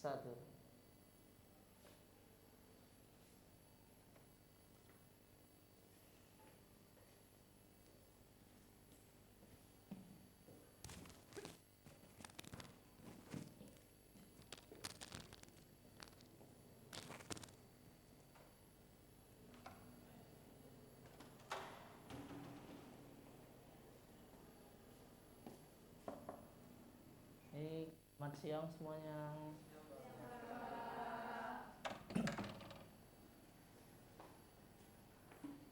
Satu. Selamat siang semuanya.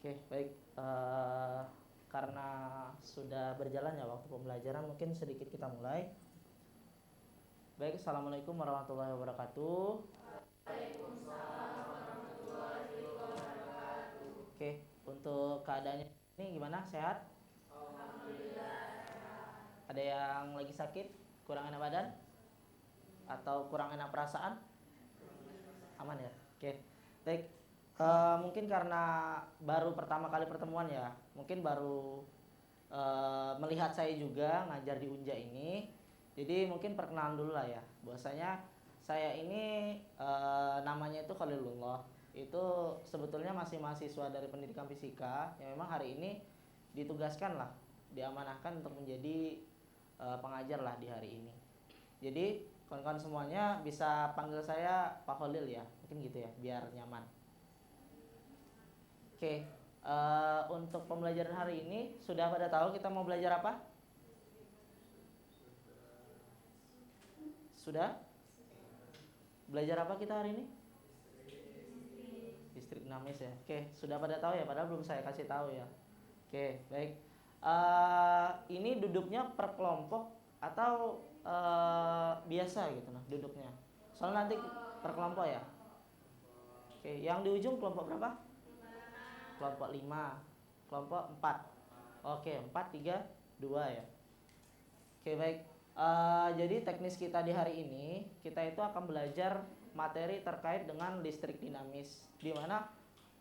Oke, baik. Karena sudah berjalan ya waktu pembelajaran, mungkin sedikit kita mulai. Baik, assalamualaikum warahmatullahi wabarakatuh. Waalaikumsalam warahmatullahi wabarakatuh. Oke, untuk keadaannya ini gimana? Sehat? Alhamdulillah. Ada yang lagi sakit? Kurang enak badan? Atau kurang enak perasaan? Aman ya? Oke, baik. Mungkin karena baru pertama kali pertemuan ya, mungkin baru melihat saya juga ngajar di Unja ini. Jadi mungkin perkenalan dulu lah ya. Bahwasanya saya ini namanya itu Khalilullah. Itu sebetulnya masih mahasiswa dari pendidikan fisika yang memang hari ini ditugaskan lah, diamanahkan untuk menjadi pengajar lah di hari ini. Jadi kawan-kawan semuanya bisa panggil saya Pak Khalil ya, mungkin gitu ya, biar nyaman. Oke, untuk pembelajaran hari ini sudah pada tahu kita mau belajar apa? Sudah? Belajar apa kita hari ini? Listrik dinamis ya. Oke, sudah pada tahu ya, padahal belum saya kasih tahu ya. Oke, baik. Ini duduknya per kelompok atau biasa gitu nah duduknya. Soalnya nanti per kelompok ya. Oke, yang di ujung kelompok berapa? Kelompok 5. Kelompok 4. Oke, 4, 3, 2 ya. Oke, baik. Jadi teknis kita di hari ini, kita itu akan belajar materi terkait dengan listrik dinamis, di mana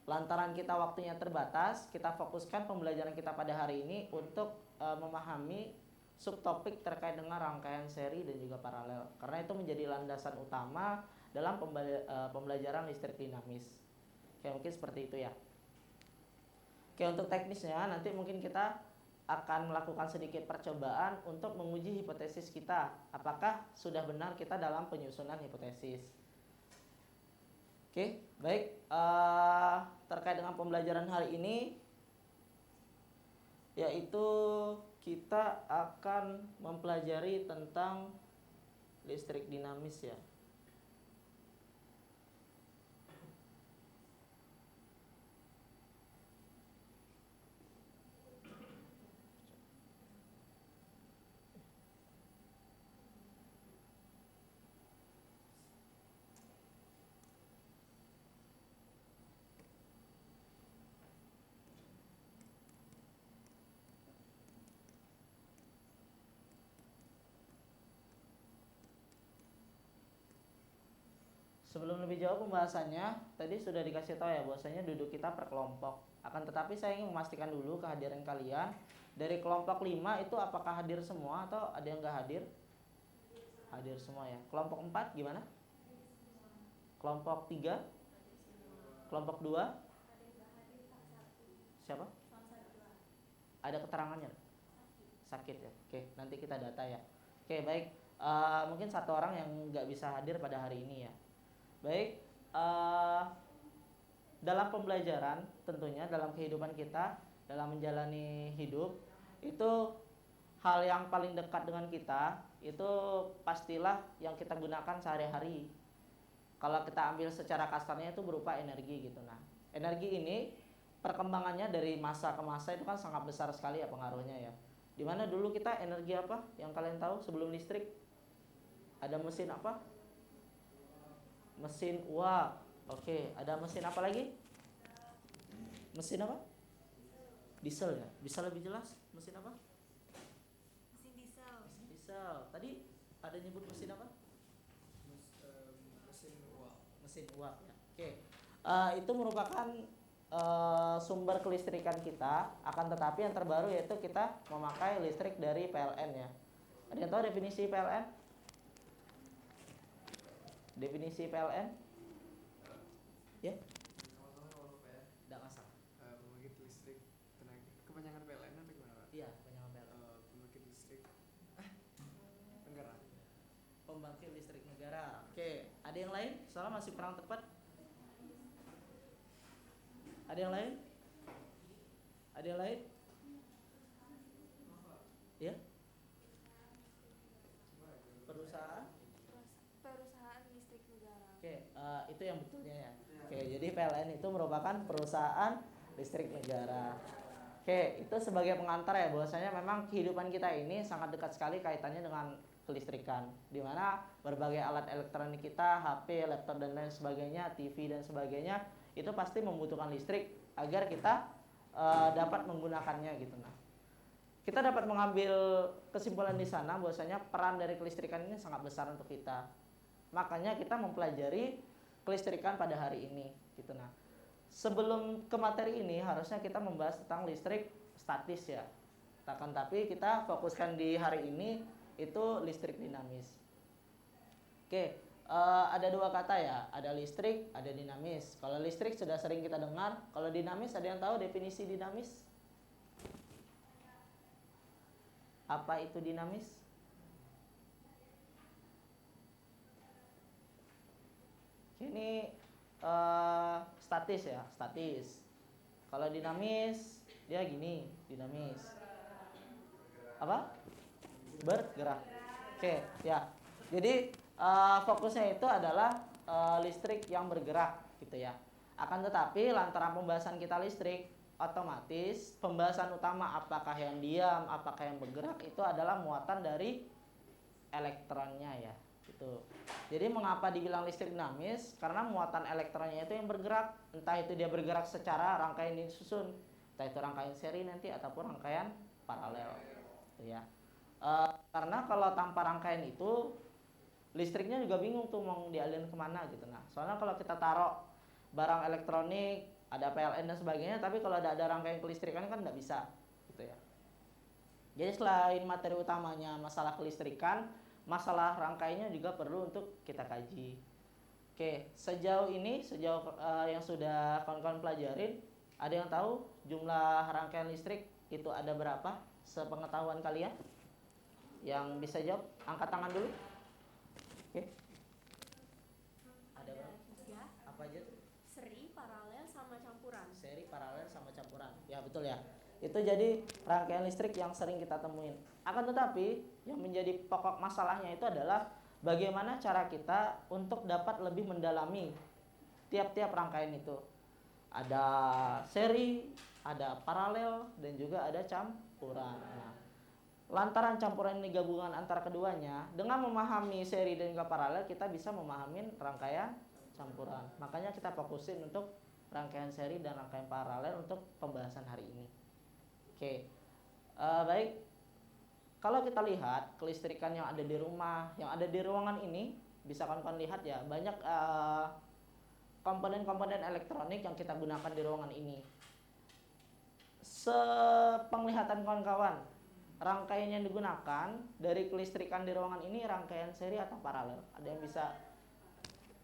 lantaran kita waktunya terbatas, kita fokuskan pembelajaran kita pada hari ini untuk memahami subtopik terkait dengan rangkaian seri dan juga paralel. Karena itu menjadi landasan utama dalam pembelajaran listrik dinamis. Oke, mungkin seperti itu ya. Oke, untuk teknisnya nanti mungkin kita akan melakukan sedikit percobaan untuk menguji hipotesis kita. Apakah sudah benar kita dalam penyusunan hipotesis. Oke, baik. Terkait dengan pembelajaran hari ini, yaitu kita akan mempelajari tentang listrik dinamis ya. Sebelum lebih jauh pembahasannya, tadi sudah dikasih tahu ya bahwasanya duduk kita per kelompok. Akan tetapi saya ingin memastikan dulu kehadiran kalian. Dari kelompok 5 itu apakah hadir semua atau ada yang nggak hadir? Hadir semua ya. Kelompok 4 gimana? Kelompok 3? Kelompok 2? Siapa? Ada keterangannya? Sakit ya. Oke, nanti kita data ya. Oke, baik. Mungkin satu orang yang nggak bisa hadir pada hari ini ya. Baik, dalam pembelajaran tentunya dalam kehidupan kita, dalam menjalani hidup, itu hal yang paling dekat dengan kita itu pastilah yang kita gunakan sehari-hari. Kalau kita ambil secara kasarnya itu berupa energi gitu. Nah, energi ini perkembangannya dari masa ke masa itu kan sangat besar sekali ya pengaruhnya ya. Dimana dulu kita energi apa yang kalian tahu sebelum listrik? Ada mesin apa? Mesin uap. Oke, ada mesin apa lagi? Mesin apa? Diesel ya. Bisa lebih jelas? Mesin apa? Mesin diesel. Mesin diesel. Tadi ada nyebut mesin apa? Mesin uap. Mesin uap ya. Oke. Itu merupakan sumber kelistrikan kita. Akan tetapi yang terbaru yaitu kita memakai listrik dari PLN ya. Ada yang tahu definisi PLN? Definisi PLN? Ya? Tidak masalah. Pembangkit listrik tenaga kepanjangan PLN atau gimana Pak? Iya, kepanjangan PLN. Pembangkit listrik negara. Pembangkit listrik negara. Oke, ada yang lain? Soalnya masih kurang tepat. Ada yang lain? Ada yang lain? Ya? Perusahaan? Perusahaan listrik negara. Oke, itu yang betulnya ya. Oke, jadi PLN itu merupakan perusahaan listrik negara. Oke, itu sebagai pengantar ya, bahwasanya memang kehidupan kita ini sangat dekat sekali kaitannya dengan kelistrikan, di mana berbagai alat elektronik kita, HP, laptop dan lain sebagainya, TV dan sebagainya, itu pasti membutuhkan listrik agar kita dapat menggunakannya gitu. Nah, kita dapat mengambil kesimpulan di sana bahwasanya peran dari kelistrikan ini sangat besar untuk kita. Makanya kita mempelajari kelistrikan pada hari ini gitu. Nah, sebelum ke materi ini harusnya kita membahas tentang listrik statis ya. Akan tapi kita fokuskan di hari ini itu listrik dinamis. Oke, ada dua kata ya, ada listrik, ada dinamis. Kalau listrik sudah sering kita dengar, kalau dinamis ada yang tahu definisi dinamis? Apa itu dinamis? Ini statis ya, statis. Kalau dinamis dia gini, dinamis. Apa? Bergerak. Oke, ya. Jadi fokusnya itu adalah listrik yang bergerak gitu ya. Akan tetapi lantaran pembahasan kita listrik, otomatis pembahasan utama apakah yang diam, apakah yang bergerak itu adalah muatan dari elektronnya ya. Gitu. Jadi mengapa dibilang listrik dinamis? Karena muatan elektronnya itu yang bergerak, entah itu dia bergerak secara rangkaian disusun, entah itu rangkaian seri nanti ataupun rangkaian paralel, gitu ya. Karena kalau tanpa rangkaian itu listriknya juga bingung tuh mau dialirin kemana gitu. Nah, soalnya kalau kita taruh barang elektronik, ada PLN dan sebagainya, tapi kalau ada rangkaian kelistrikan kan nggak bisa, gitu ya. Jadi selain materi utamanya masalah kelistrikan, masalah rangkaiannya juga perlu untuk kita kaji. Oke, sejauh ini, yang sudah kawan-kawan pelajarin, ada yang tahu jumlah rangkaian listrik itu ada berapa sepengetahuan kalian? Yang bisa jawab, angkat tangan dulu. Oke. Ada berapa? 3. Apa aja tuh? Seri, paralel, sama campuran. Seri, paralel, sama campuran. Ya betul ya. Itu jadi rangkaian listrik yang sering kita temuin. Akan tetapi yang menjadi pokok masalahnya itu adalah bagaimana cara kita untuk dapat lebih mendalami tiap-tiap rangkaian itu. Ada seri, ada paralel, dan juga ada campuran. Nah, lantaran campuran ini gabungan antara keduanya, dengan memahami seri dan juga paralel kita bisa memahami rangkaian campuran. Makanya kita fokusin untuk rangkaian seri dan rangkaian paralel untuk pembahasan hari ini. Oke, baik. Kalau kita lihat kelistrikan yang ada di rumah, yang ada di ruangan ini, bisa kawan-kawan lihat ya, banyak komponen-komponen elektronik yang kita gunakan di ruangan ini. Sepenglihatan kawan-kawan, rangkaian yang digunakan dari kelistrikan di ruangan ini rangkaian seri atau paralel? Ada yang bisa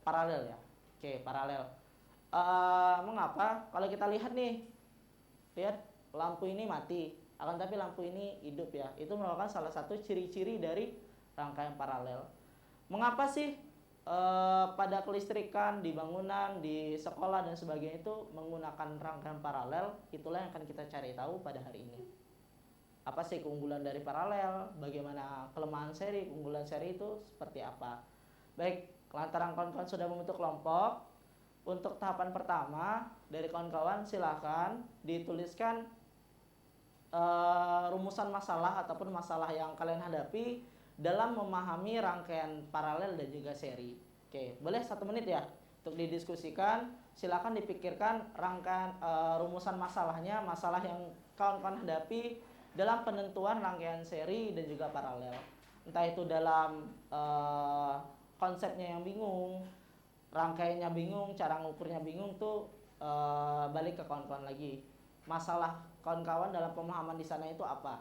paralel ya? Oke, paralel. Mengapa? Kalau kita lihat nih, lihat lampu ini mati, akan tapi lampu ini hidup ya. Itu merupakan salah satu ciri-ciri dari rangkaian paralel. Mengapa sih pada kelistrikan di bangunan, di sekolah dan sebagainya itu menggunakan rangkaian paralel? Itulah yang akan kita cari tahu pada hari ini. Apa sih keunggulan dari paralel? Bagaimana kelemahan seri? Keunggulan seri itu seperti apa? Baik, lantaran kawan-kawan sudah membentuk kelompok, untuk tahapan pertama dari kawan-kawan silakan dituliskan rumusan masalah ataupun masalah yang kalian hadapi dalam memahami rangkaian paralel dan juga seri. Oke, boleh 1 menit ya untuk didiskusikan. Silakan dipikirkan rangkaian rumusan masalahnya, masalah yang kawan-kawan hadapi dalam penentuan rangkaian seri dan juga paralel. Entah itu dalam konsepnya yang bingung, rangkaiannya bingung, cara ngukurnya bingung tuh balik ke kawan-kawan lagi. Masalah kawan-kawan dalam pemahaman di sana itu apa?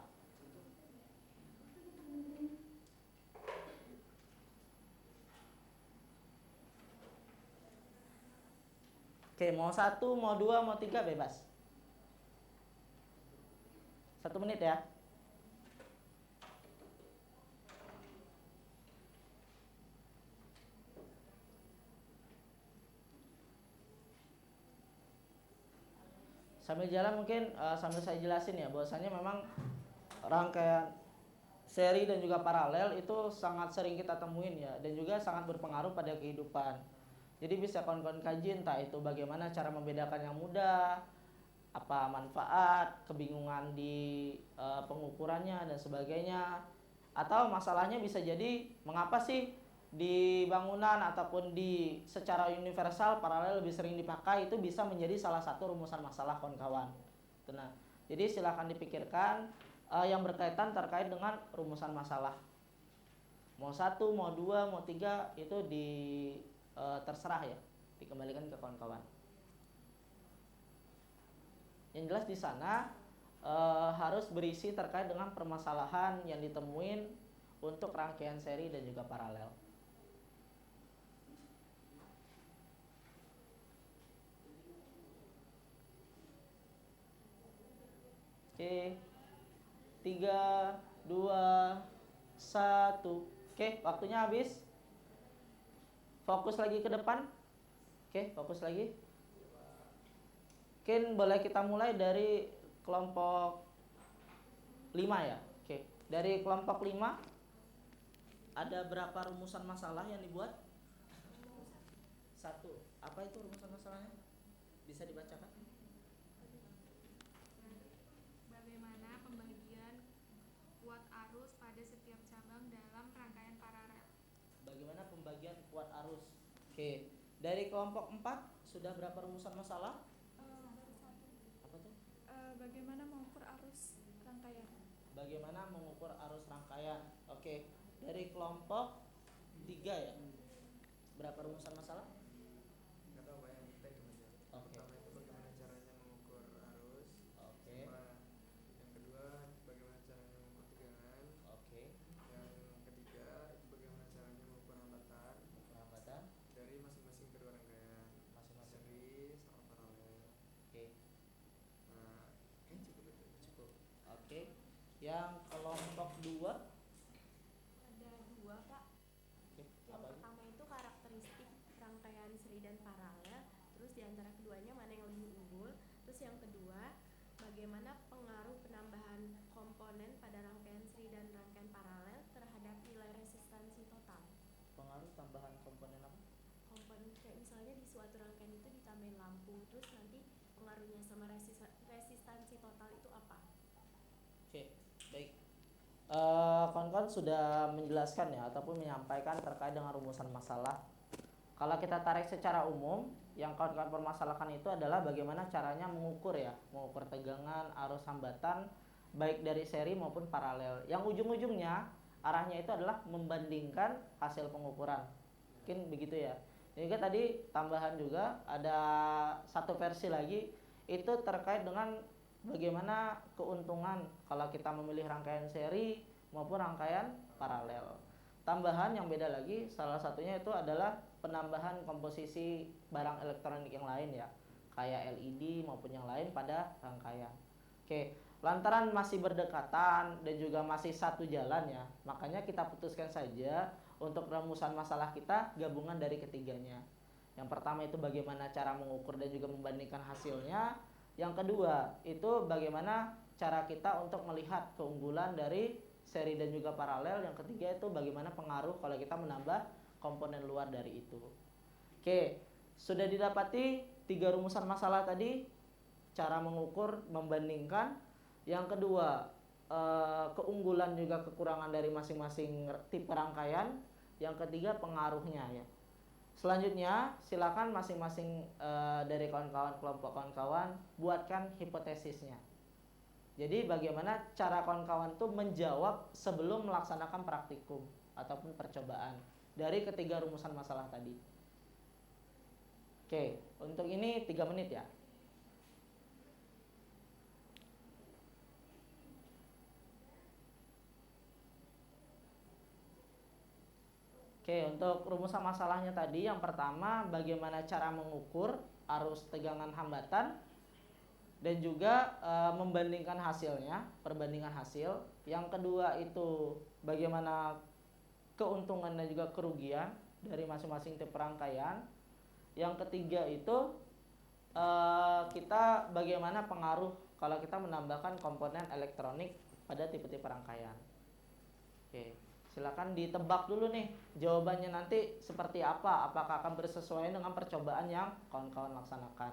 Oke, mau 1, mau 2, mau 3 bebas. 1 menit ya. Sambil jalan mungkin sambil saya jelasin ya, bahwasanya memang rangkaian seri dan juga paralel itu sangat sering kita temuin ya, dan juga sangat berpengaruh pada kehidupan. Jadi bisa kawan-kawan kaji entah itu bagaimana cara membedakan yang mudah, apa manfaat, kebingungan di pengukurannya dan sebagainya. Atau masalahnya bisa jadi mengapa sih di bangunan ataupun di secara universal paralel lebih sering dipakai, itu bisa menjadi salah satu rumusan masalah kawan-kawan. Nah, jadi silakan dipikirkan yang berkaitan terkait dengan rumusan masalah. Mau 1, mau 2, mau 3 itu terserah ya, dikembalikan ke kawan-kawan. Yang jelas di sana harus berisi terkait dengan permasalahan yang ditemuin untuk rangkaian seri dan juga paralel. Oke, 3, 2, 1. Oke, waktunya habis. Fokus lagi ke depan. Oke, fokus lagi. Mungkin boleh kita mulai dari kelompok 5 ya. Oke, dari kelompok 5 ada berapa rumusan masalah yang dibuat? 1. Apa itu rumusan masalahnya? Bisa dibacakan? Bagaimana pembagian kuat arus pada setiap cabang dalam rangkaian paralel? Bagaimana pembagian kuat arus? Oke, dari kelompok 4 sudah berapa rumusan masalah? Apa tuh? Bagaimana mengukur arus rangkaian? Bagaimana mengukur arus rangkaian? Oke, dari kelompok 3 ya. Berapa rumusan masalah? Nggak tahu Pak, yang penting aja. Oke. Pertama itu bagaimana caranya mengukur arus. Oke. Yang kedua bagaimana caranya mengukur tegangan. Oke. Yang ketiga itu bagaimana caranya mengukur hambatan Hambatan dari masing-masing kedua rangkaian, masing-masing. seri sama paralel. Oke. Nah, cukup itu. Cukup. Oke. Yang kelompok 2 Ada 2 Pak. Oke. Yang Apa? pertama itu karakteristik rangkaian seri dan paralel. Terus diantara keduanya mana yang lebih unggul. Terus yang kedua, bagaimana pengaruh penambahan komponen pada rangkaian seri dan rangkaian paralel terhadap nilai resistansi total. Pengaruh tambahan komponen apa? Komponen kayak misalnya di suatu rangkaian itu ditambahin lampu, terus nanti pengaruhnya sama resistansi total itu apa? Oke, baik. Kawan-kawan sudah menjelaskan ya ataupun menyampaikan terkait dengan rumusan masalah. Kalau kita tarik secara umum, yang kawan-kawan permasalahkan itu adalah bagaimana caranya mengukur ya, mengukur tegangan, arus hambatan baik dari seri maupun paralel. Yang ujung-ujungnya arahnya itu adalah membandingkan hasil pengukuran. Mungkin begitu ya. Jadi tadi tambahan juga ada satu versi lagi itu terkait dengan bagaimana keuntungan kalau kita memilih rangkaian seri maupun rangkaian paralel. Tambahan yang beda lagi salah satunya itu adalah penambahan komposisi barang elektronik yang lain ya, kayak LED maupun yang lain pada rangkaian. Oke, lantaran masih berdekatan dan juga masih satu jalan ya, makanya kita putuskan saja untuk rumusan masalah kita gabungan dari ketiganya. Yang pertama itu bagaimana cara mengukur dan juga membandingkan hasilnya. Yang kedua itu bagaimana cara kita untuk melihat keunggulan dari seri dan juga paralel. Yang ketiga itu bagaimana pengaruh kalau kita menambah komponen luar dari itu. Oke, sudah didapati 3 rumusan masalah tadi, cara mengukur, membandingkan. Yang kedua keunggulan juga kekurangan dari masing-masing tipe rangkaian. Yang ketiga pengaruhnya ya. Selanjutnya silakan masing-masing dari kawan-kawan kelompok kawan-kawan buatkan hipotesisnya. Jadi bagaimana cara kawan-kawan tuh menjawab sebelum melaksanakan praktikum ataupun percobaan dari ketiga rumusan masalah tadi. Oke, untuk ini 3 menit ya. Oke, untuk rumusan masalahnya tadi yang pertama bagaimana cara mengukur arus tegangan hambatan dan juga membandingkan hasilnya, perbandingan hasil. Yang kedua itu bagaimana keuntungan dan juga kerugian dari masing-masing tipe rangkaian. Yang ketiga itu kita bagaimana pengaruh kalau kita menambahkan komponen elektronik pada tipe-tipe rangkaian. Oke, silakan ditebak dulu nih jawabannya nanti seperti apa, apakah akan bersesuaian dengan percobaan yang kawan-kawan laksanakan.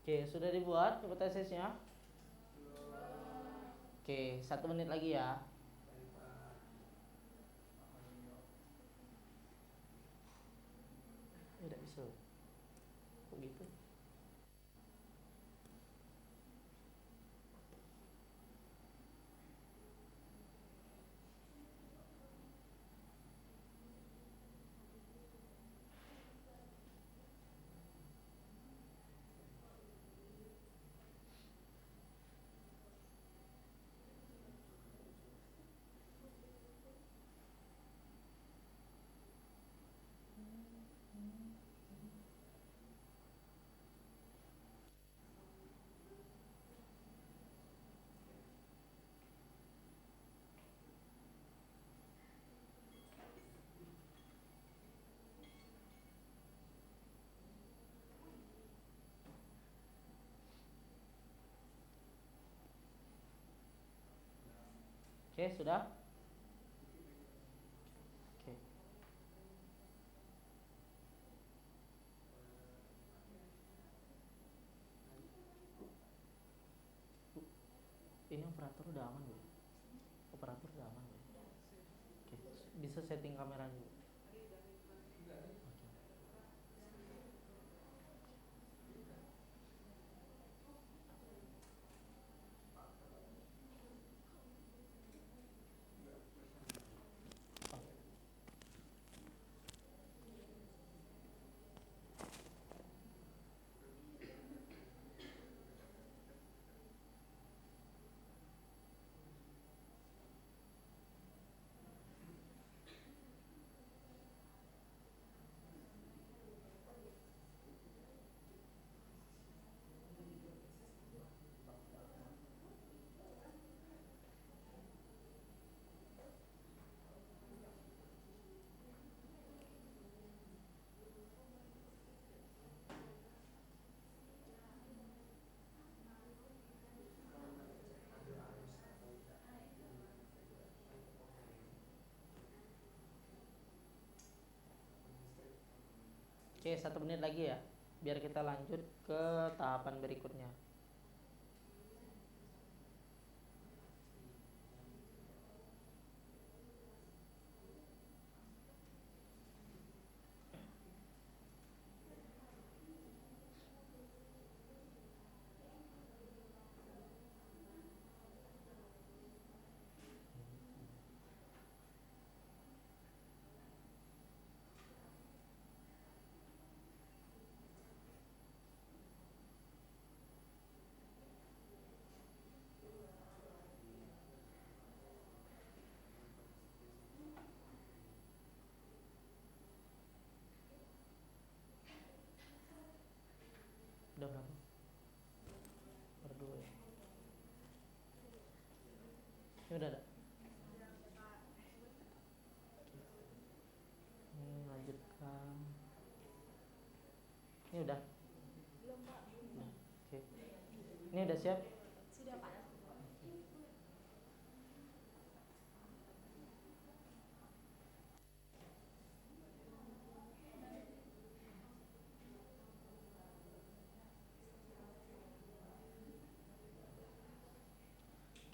Oke, sudah dibuat hipotesisnya? Oke, 1 menit lagi ya. Tidak bisa. Kok gitu? Oke, sudah? Oke. Ini operator udah aman belum? Operator udah aman belum? Oke, bisa setting kamera dulu. Oke, 1 menit lagi ya, biar kita lanjut ke tahapan berikutnya. Ini udah ada. Ini lanjutkan. Ini udah. Udah. Oke. Ini udah siap? Sudah Pak.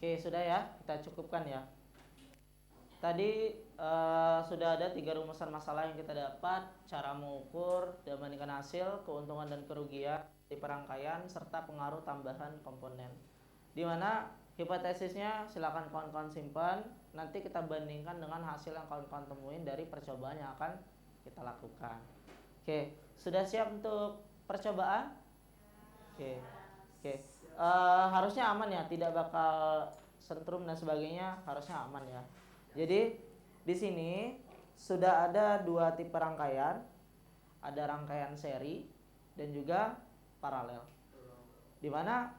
Oke, sudah ya, kita cukupkan ya. Tadi sudah ada 3 rumusan masalah yang kita dapat, cara mengukur dan membandingkan hasil, keuntungan dan kerugian di perangkaian serta pengaruh tambahan komponen. Di mana hipotesisnya silakan kawan-kawan simpan, nanti kita bandingkan dengan hasil yang kawan-kawan temuin dari percobaan yang akan kita lakukan. Oke, sudah siap untuk percobaan? Oke. Harusnya aman ya, tidak bakal sentrum dan sebagainya, harusnya aman ya. Jadi di sini sudah ada 2 tipe rangkaian, ada rangkaian seri dan juga paralel. Dimana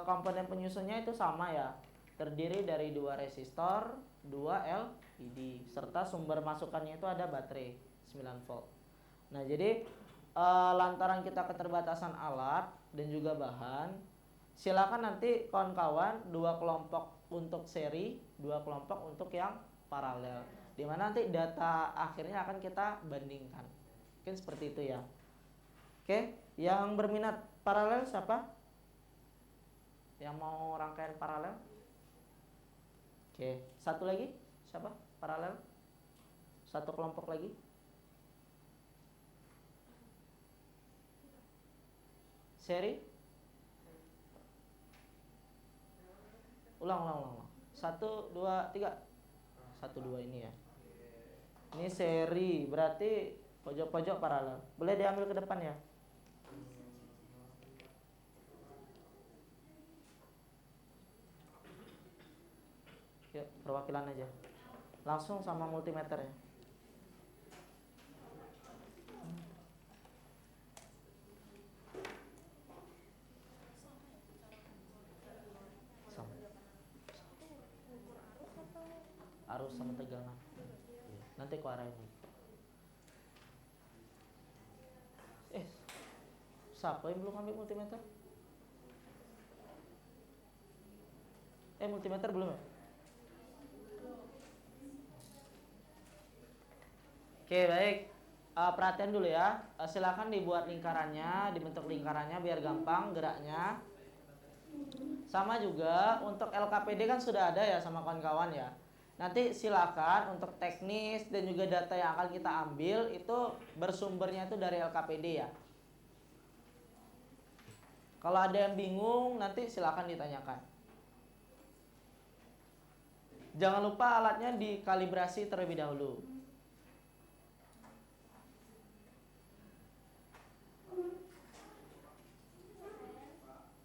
komponen penyusunnya itu sama ya, terdiri dari 2 resistor, 2 LED, serta sumber masukannya itu ada baterai 9 volt. Nah jadi lantaran kita keterbatasan alat dan juga bahan, silakan nanti kawan-kawan 2 kelompok untuk seri, 2 kelompok untuk yang paralel. Dimana nanti data akhirnya akan kita bandingkan. Mungkin seperti itu ya. Oke, yang berminat paralel siapa? Yang mau rangkaian paralel? Oke, satu lagi siapa? Paralel? Satu kelompok lagi? Seri? Ulang. 1, 2, 3. 1, 2 ini ya. Ini seri, berarti pojok-pojok paralel. Boleh diambil ke depan ya. Yuk, perwakilan aja. Langsung sama multimeter ya. Arus sama tegangan. Nanti ku arahin. Siapa yang belum ambil multimeter? Multimeter belum ya? Oke, baik. Perhatian dulu ya. Silakan dibuat lingkarannya, dibentuk lingkarannya biar gampang geraknya. Sama juga untuk LKPD kan sudah ada ya sama kawan-kawan ya. Nanti silakan untuk teknis dan juga data yang akan kita ambil itu bersumbernya itu dari LKPD ya. Kalau ada yang bingung nanti silakan ditanyakan. Jangan lupa alatnya dikalibrasi terlebih dahulu.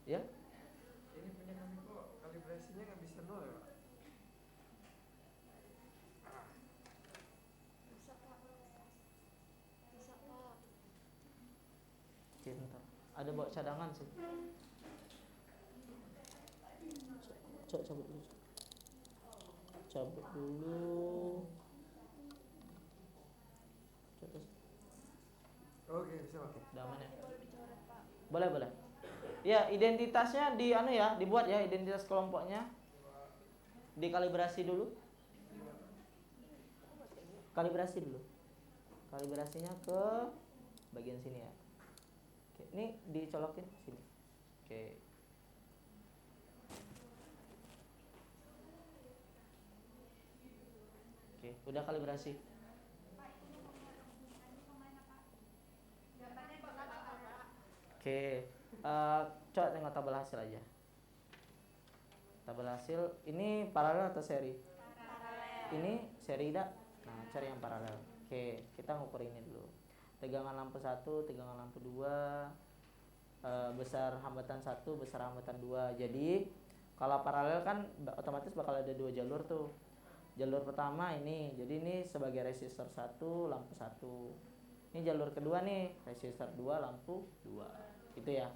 Ya? Ini punya kami kok kalibrasinya nggak bisa 0 ya Pak? Oke, bentar. Ada bawa cadangan sih. Cabut dulu. Oke, bisa Pak. Udah aman ya? Boleh. Ya, identitasnya dibuat ya, identitas kelompoknya. Dikalibrasi dulu. Kalibrasinya ke bagian sini ya. Oke, ini dicolokin sini. Oke. Oke, udah kalibrasi. Oke, coba tengok tabel hasil aja. Tabel hasil ini paralel atau seri? Paralel. Ini seri tidak? Nah, cari yang paralel. Oke, kita ngukur ini dulu. Tegangan lampu 1, tegangan lampu 2, besar hambatan 1, besar hambatan 2. Jadi, kalau paralel kan otomatis bakal ada 2 jalur tuh. Jalur pertama ini, jadi ini sebagai resistor 1, lampu 1. Ini jalur kedua nih, resistor 2, lampu 2. Gitu ya.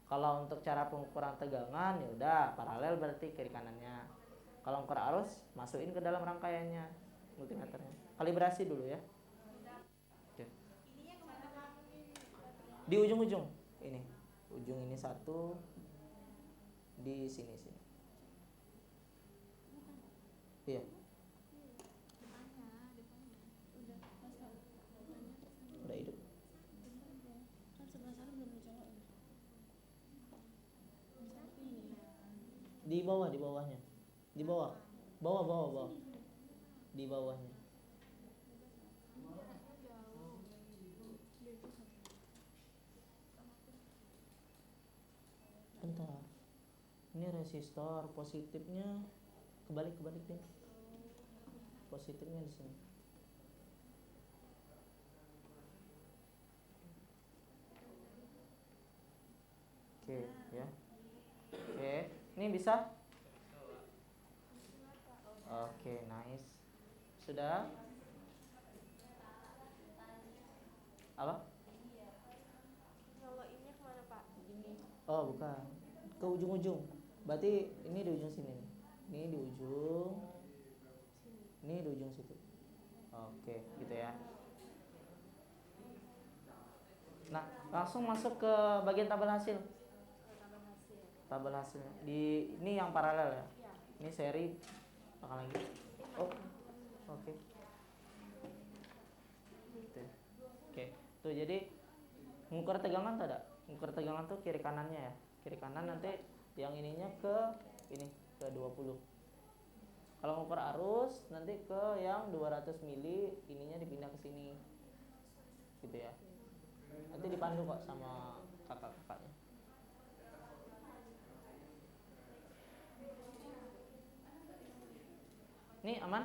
Kalau untuk cara pengukuran tegangan ya udah paralel berarti kiri kanannya. Kalau ngukur arus, masukin ke dalam rangkaiannya multimeternya. Kalibrasi dulu ya. Oke. Di ujung-ujung ini. Ujung ini satu, di sini. Iya. Udah hidup. Di bawahnya. Di bawah. Bawah. Di bawahnya. Bentar. Ini resistor, positifnya kebalik deh. Positifnya di sini. Oke, ya. Oke, ini bisa? Oke, nice. Sudah? Apa? Nyolokinnya kemana Pak? Oh, bukan. Ke ujung-ujung. Berarti ini di ujung sini nih. Ini di ujung. Ini di ujung situ. Oke, gitu ya. Nah, langsung masuk ke bagian tabel hasil. Tabel hasilnya. Ini yang paralel ya. Ini seri akan lagi. Oh. Oke. Oke. Tuh jadi ngukur tegangan tuh ada. Ngukur tegangan tuh kiri kanannya ya. Kiri kanan nanti yang ininya ke ini ke 20. Kalau ngukur arus nanti ke yang 200 mili, ininya dipindah ke sini. Gitu ya. Nanti dipandu kok sama kakak-kakaknya. Ini aman?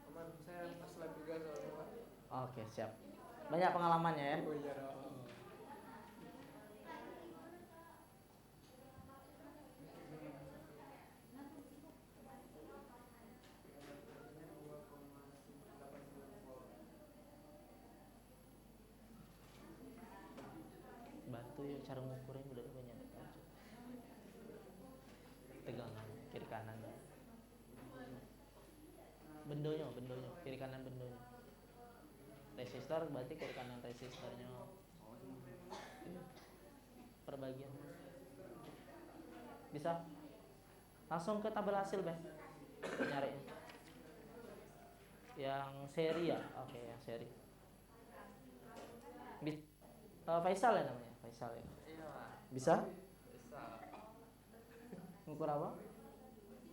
Aman, saya pas lab juga soalnya Pak. Oke, siap. Banyak pengalamannya ya. Oh iya dong. Bantu ya cara ngukurnya udah banyak aja. Tegangan kiri kanan. Bendonya kiri kanan bendonya. Resistor berarti kiri kanan resistornya. Perbagian. Bisa? Langsung ke tabel hasil, Beh. Nyariin. Yang seri ya? Oke, yang seri. Faisal ya namanya? Faisal ya. Iya Pak. Bisa? Bisa. Ngukur apa?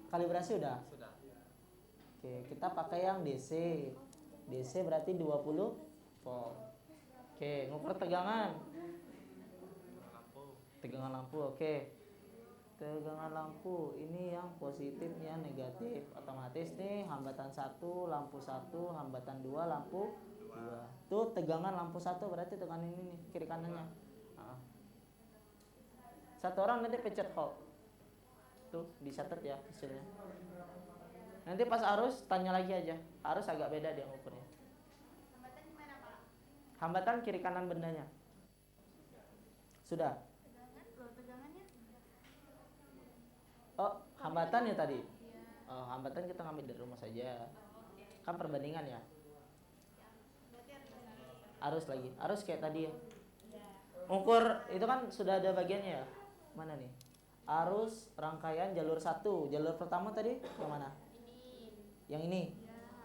Kalibrasi udah? Sudah. Oke, kita pakai yang DC. DC berarti 20 volt. Oke, ngukur tegangan. Tegangan lampu, oke. Tegangan lampu ini yang positif, yang negatif. Otomatis nih hambatan 1, lampu 1, hambatan 2, lampu 2. Tuh tegangan lampu 1 berarti tegangan ini nih, kiri kanannya. Satu orang nanti pencet hold. Tuh, dicatat ya hasilnya. Nanti pas arus tanya lagi aja. Arus agak beda dia ngukurnya. Hambatan gimana Pak? Hambatan kiri kanan bendanya. Sudah. Tegangannya? Oh, hambatan ya tadi. Oh, hambatan kita ngambil dari rumah saja. Kan perbandingan ya. Arus lagi. Arus kayak tadi ya. Ukur itu kan sudah ada bagiannya ya. Mana nih? Arus rangkaian jalur 1. Jalur pertama tadi yang mana? Yang ini.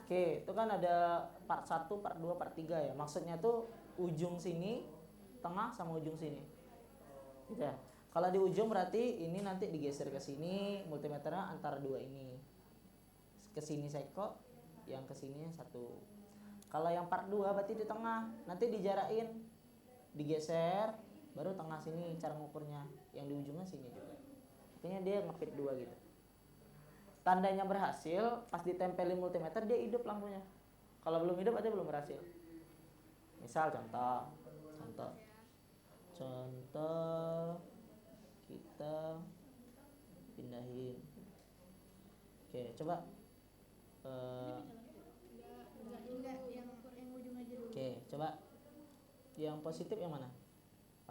Oke, itu kan ada part 1, part 2, part 3 ya. Maksudnya tuh ujung sini, tengah sama ujung sini. Gitu ya. Kalau di ujung berarti ini nanti digeser ke sini, multimeternya antara dua ini. Ke sini seko, yang ke sini satu. Kalau yang part 2 berarti di tengah, nanti dijarain. Digeser, baru tengah sini cara ngukurnya. Yang di ujungnya sini juga. Makanya dia ngepit dua gitu. Tandanya berhasil, pas ditempelin multimeter dia hidup lampunya. Kalau belum hidup aja belum berhasil. Misal contoh kita pindahin. Oke, coba. Oke, coba. Yang positif yang mana?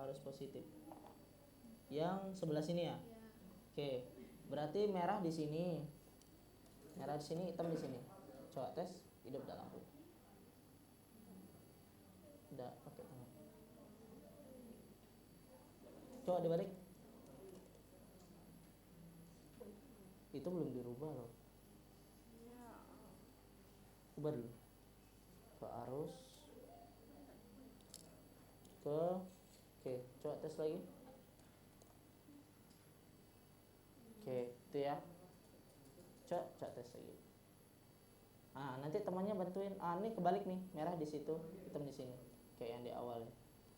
Harus positif. Yang sebelah sini ya? Oke, berarti merah di sini. merah di sini, hitam di sini. Coba tes, hidup dah lampu. Udah pakai tangan. Coba dibalik. Itu belum dirubah loh. Ubah dulu. Ke arus. Oke, coba tes lagi. Oke, itu ya. Coba tes lagi. Ah, nanti temannya bantuin. Ah, ini kebalik nih, merah di situ, hitam di sini. Kayak yang di awal ya.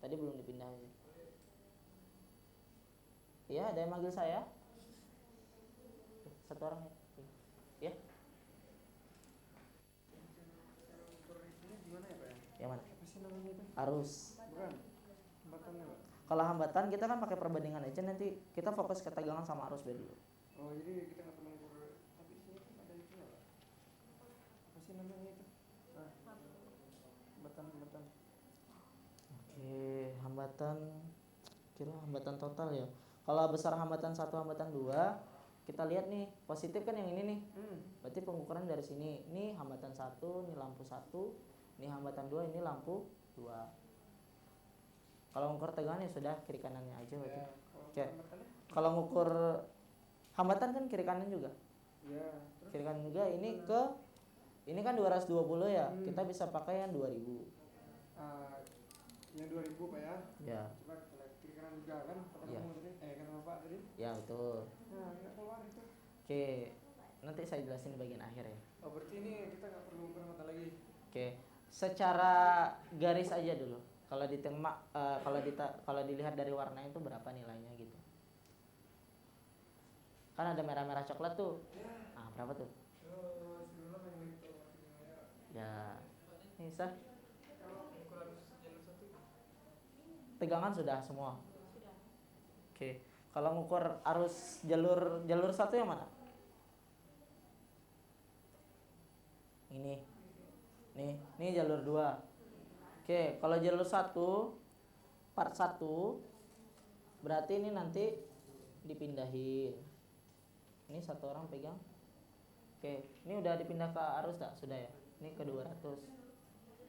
Tadi belum dipindahin. Iya, ada yang manggil saya? Satu orang ya. Ya. Ukur ini gimana ya Pak ya? Yang mana? Apa sih namanya itu? Arus. Bukan. Hambatannya Pak. Kalau hambatan kita kan pakai perbandingan aja, nanti kita fokus ke tegangan sama arus dulu. Oh jadi kita nggak perlu ukur. Tapi sini kan ada itu Pak. Apa sih namanya itu? Nah, hambatan. Oke, hambatan kira hambatan total ya. Kalau besar hambatan 1, hambatan 2, kita lihat nih, positif kan yang ini nih. Berarti pengukuran dari sini. Ini hambatan 1, ini lampu 1, ini hambatan 2, ini lampu 2. Kalau ngukur tegangan ya sudah kiri kanannya aja berarti. Ya, Oke. Kalau ngukur hambatan kan kiri kanan juga. Ya, terus Kiri kanan juga ini kan 220 ya. Kita bisa pakai yang 2000. yang 2000 Pak ya. Ya. Coba kita lihat kiri kanan juga kan kata Iya. kamu tadi. Kata Bapak tadi. Ya, betul. Nah, nggak keluar itu. Oke. Nanti saya jelasin di bagian akhir ya. Oh berarti ini kita nggak perlu ukur mata lagi. Oke. Secara garis aja dulu. Kalau kalau dilihat dari warnanya itu berapa nilainya gitu. Kan ada merah-merah coklat tuh. Ah, berapa tuh? Ya. Ini sah. Tegangan sudah semua. Oke. Kalau ngukur arus jalur 1 yang mana? Ini. Nih jalur 2. Oke, kalau jalur 1 part 1 berarti ini nanti dipindahin. Ini satu orang pegang. Oke, ini udah dipindah ke arus tak? Sudah ya? Ini ke 200.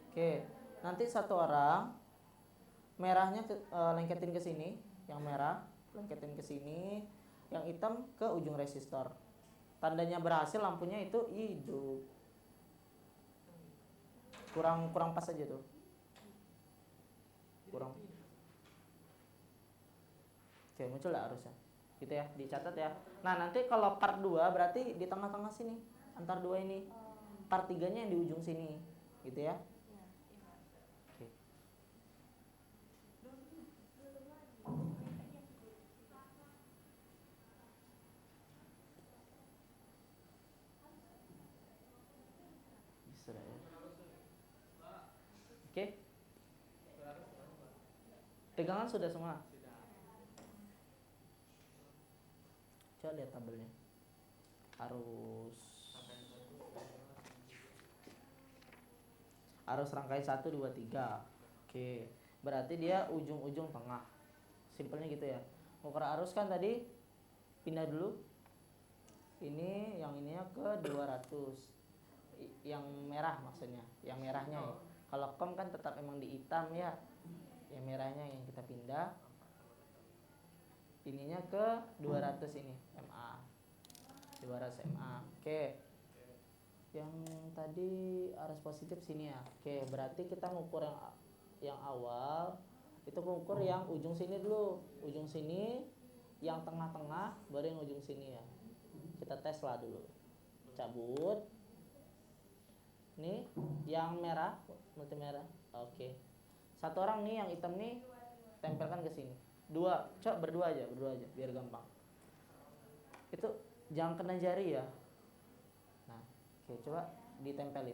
Oke, nanti satu orang merahnya lengketin ke sini, yang merah lengketin ke sini, yang hitam ke ujung resistor. Tandanya berhasil lampunya itu hidup. Kurang pas aja tuh. Kurang. Oke, muncul lah arusnya. Gitu ya, dicatat ya. Nah, nanti kalau part 2 berarti di tengah-tengah sini, antar dua ini. Part 3-nya yang di ujung sini. Gitu ya. Oke. Sudah ya. Oke. Tegangan sudah semua. Coba lihat tabelnya. Arus rangkaian 1, 2, 3. Oke. Berarti dia ujung-ujung tengah. Simpelnya gitu ya. Ngukur arus kan tadi pindah dulu. Ini yang ininya ke 200. Yang merah maksudnya, yang merahnya ya. Kalau kom kan tetap emang di hitam ya. Yang merahnya yang kita pindah. Ininya ke 200 ini, MA. 200 MA. Oke. Yang tadi arus positif sini ya. Oke, berarti kita ngukur yang awal itu ngukur yang ujung sini dulu. Ujung sini, yang tengah-tengah baru yang ujung sini ya. Kita tes lah dulu. Cabut. Nih, yang merah, multi merah. Oke. Satu orang nih yang hitam nih tempelkan ke sini. Berdua aja biar gampang. Itu jangan kena jari ya. Nah, oke, coba ditempelin.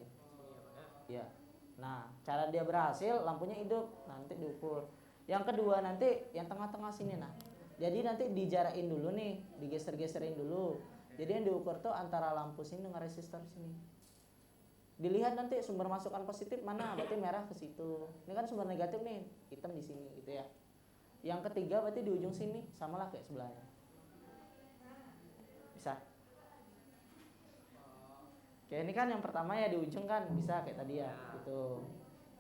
Ya. Nah, cara dia berhasil lampunya hidup, nanti diukur. Yang kedua nanti yang tengah-tengah sini nah. Jadi nanti dijarain dulu nih, digeser-geserin dulu. Jadi yang diukur tuh antara lampu sini dengan resistor sini. Dilihat nanti sumber masukan positif mana, berarti merah ke situ. Ini kan sumber negatif nih, hitam di sini gitu ya. Yang ketiga berarti di ujung sini, samalah kayak sebelahnya. Bisa? Oke, ini kan yang pertama ya di ujung kan bisa kayak tadi ya, gitu.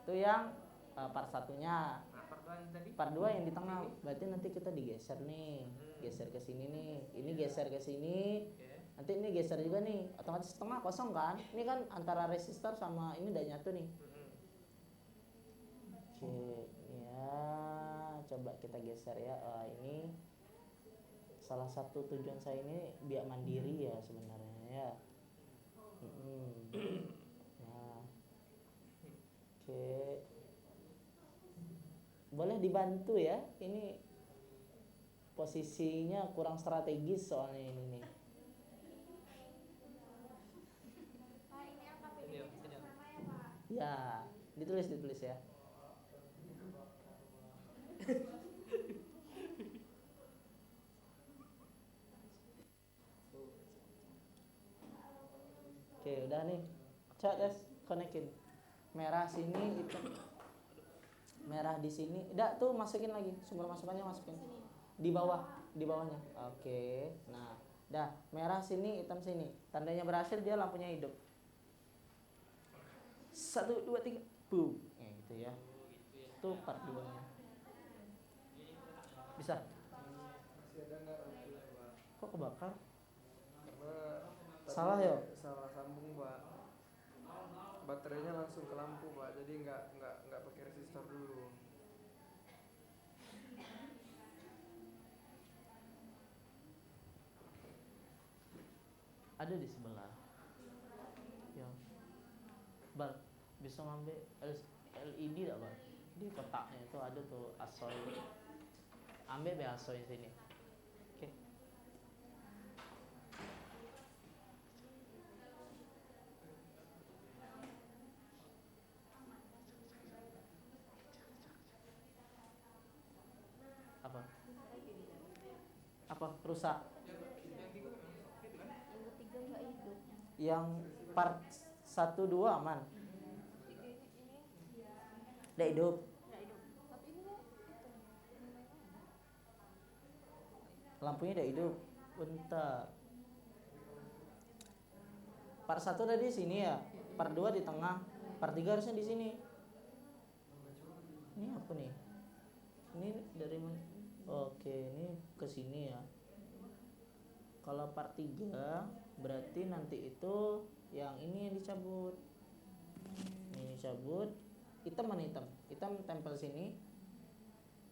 Itu yang part satunya. Nah, part 2 yang tadi. Part 2 yang di tengah, berarti nanti kita digeser nih, geser ke sini nih, ini geser ke sini, nanti ini geser juga nih, otomatis setengah kosong kan? Ini kan antara resistor sama ini udah nyatu nih. Oke, ya coba kita geser ya. Ini salah satu tujuan saya ini biar mandiri ya sebenarnya ya. Nah, oke. Boleh dibantu ya, ini posisinya kurang strategis soalnya ini nih. Pak, ini AKPD-nya sama ya, Pak? Ya, ditulis ya. Oke, udah nih. Coba tes konekin. Merah sini, itu merah di sini. Udah tuh masukin lagi, sumber masukannya masukin. Di bawahnya. Oke. Nah, dah merah sini, hitam sini. Tandanya berhasil, dia lampunya hidup. 1 2 3 boom. Gitu ya. Itu part 2-nya. Bisa? Masih ada nggak waktu, Pak? Kok kebakar? Karena Salah ya? salah sambung, Pak. Baterainya langsung ke lampu, Pak. Jadi nggak pakai resistor dulu. Ada di sebelah. Ya. Bar, bisa ngambil LED enggak, Bar? Di kotaknya itu ada tuh asoy. Ambil be asoy sini. Oke. Apa? Apa? Rusak. Yang part 1 2 aman. Udah hidup. Lampunya udah hidup. Bentar. Part 1 udah di sini ya. Part 2 di tengah. Part 3 harusnya di sini. Ini apa nih? Ini dari mana? Oke, ini ke sini ya. Kalau part 3 berarti nanti itu yang ini yang dicabut. Ini cabut. Hitam mana hitam? Hitam tempel sini.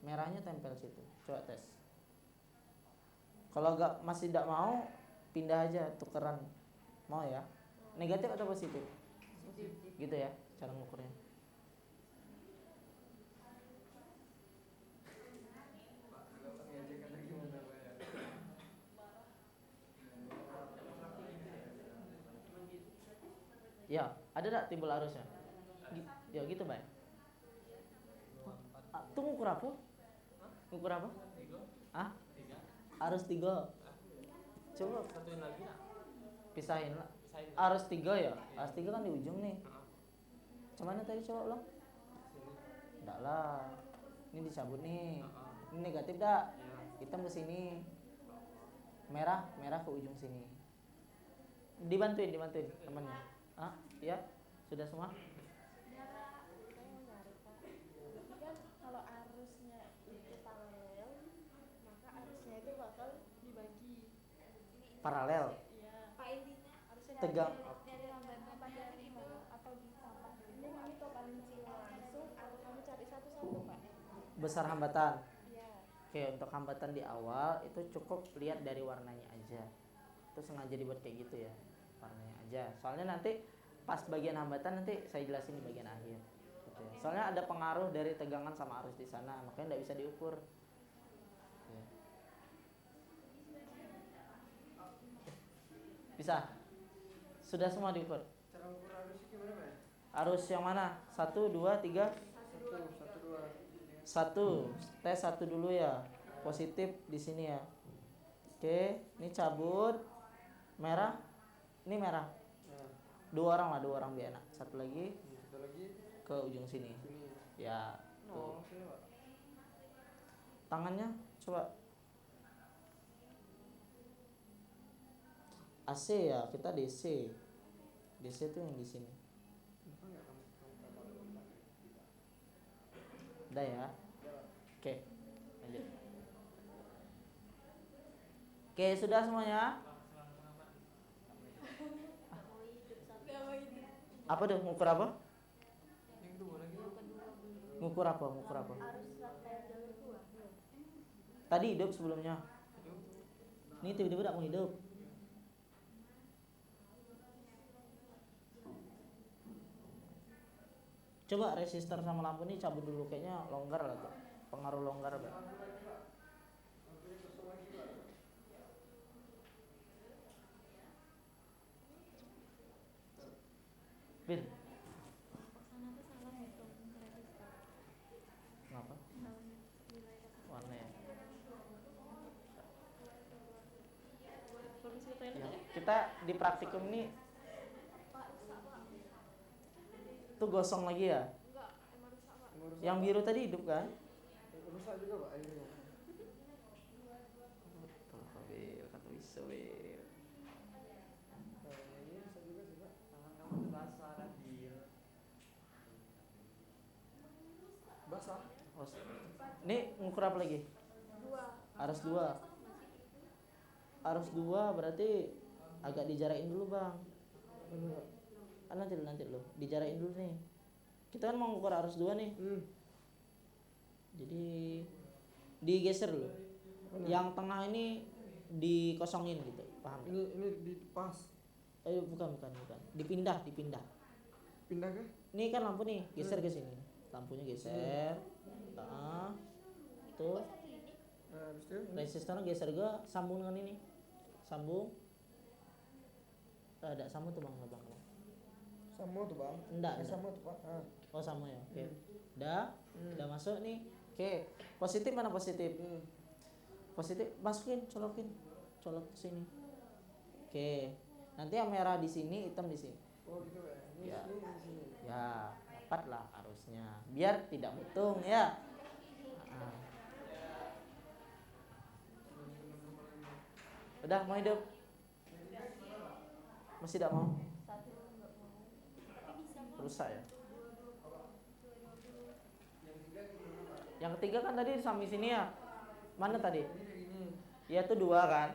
Merahnya tempel situ. Coba tes. Kalau masih tidak mau, pindah aja tukeran. Mau ya? Negatif atau positif? Gitu ya cara ngukurnya. Ya, ada tak timbul arusnya? Ya gitu, Bay. Tuh ngukur apa? Ngukur apa? Ah? Arus 3. Coba Satuin lagi nak. pisahin lah. Arus 3 ya? Arus 3 kan di ujung nih. Cuman tadi coba ulang. Enggak lah. Ini dicabut nih. Ini negatif dah. Hitam ke sini. Merah ke ujung sini. Dibantuin temannya. Ah, iya? Sudah semua? Kan kalau arusnya itu paralel, maka arusnya itu bakal dibagi. Paralel. Iya. Pak, intinya Arusnya Tegang. dari lambatnya itu atau ditambah. Ini kami totalin langsung atau kami cari satu-satu, Pak? Besar hambatan. Iya. Oke, untuk hambatan di awal itu cukup lihat dari warnanya aja. Itu sengaja dibuat kayak gitu ya, warnanya aja. Soalnya nanti pas bagian hambatan nanti saya jelasin di bagian akhir. Gitu ya. Soalnya ada pengaruh dari tegangan sama arus di sana, makanya nggak bisa diukur. Oke. Bisa? Sudah semua diukur? Cara ukur arusnya gimana, Pak? Arus yang mana? 1, 2, 3? 1. Tes 1 dulu ya. Positif di sini ya. Oke, ini cabut. Merah. Ini merah. Dua orang biar enak. Satu lagi ke ujung sini. Ya. Tuh. Tangannya coba. AC ya, kita DC. DC tuh yang di sini. Kenapa nggak kamu tambah lomba? Udah ya. Oke, lanjut. Oke, sudah semuanya? Apa tuh? Ngukur apa? Yang kedua lagi. Ngukur apa? Ngukur apa? Arus rangkaian jalur 2. Tadi hidup sebelumnya. Ini tiba-tiba tidak mau hidup. Coba resistor sama lampu ini cabut dulu, kayaknya longgar lah tuh. Pengaruh longgar Pak. Bin, Sana tuh salah hitung resistor. kenapa? Nilai Warna ya. permisi ke Ya, kita di praktikum ini tuh gosong lagi ya. Enggak, emang rusak Pak. Yang biru tadi hidup kan? Rusak juga Pak airnya. Tuh, Bil, kata bisa, Bil. Ini rusak juga sih Pak. Tangan kamu tuh basah kan Bil. Basah. Oh, ini ngukur apa lagi? 2. Arus 2. Arus 2 berarti agak dijarakin dulu, Bang. Nanti dulu. Dijarakin dulu nih. Kita kan mau ngukur arus 2 nih. Jadi digeser dulu. Yang tengah ini dikosongin gitu, paham? Ini dipas. Bukan. Dipindah. Pindah ke? Ini kan lampu nih, geser ke sini. Lampunya geser. Tuh. Nah, habis itu Resistornya geser juga, sambung dengan ini. Sambung. Ada sambung tuh Bang. sama tuh Bang. Enggak. Sama tuh Pak. Oh, sama ya. Oke. Udah masuk nih. Oke. Positif mana positif? Positif masukin, colokin. Colok ke sini. Oke. Nanti yang merah di sini, hitam di sini. Oh gitu ya. Ini Ya. di sini. Ya, dapatlah arusnya. Biar tidak mutung ya. Nah. Udah mau hidup? Masih tidak mau? Rusak ya. Yang ketiga kan tadi di samping sini ya. Mana tadi? Ya itu 2 kan.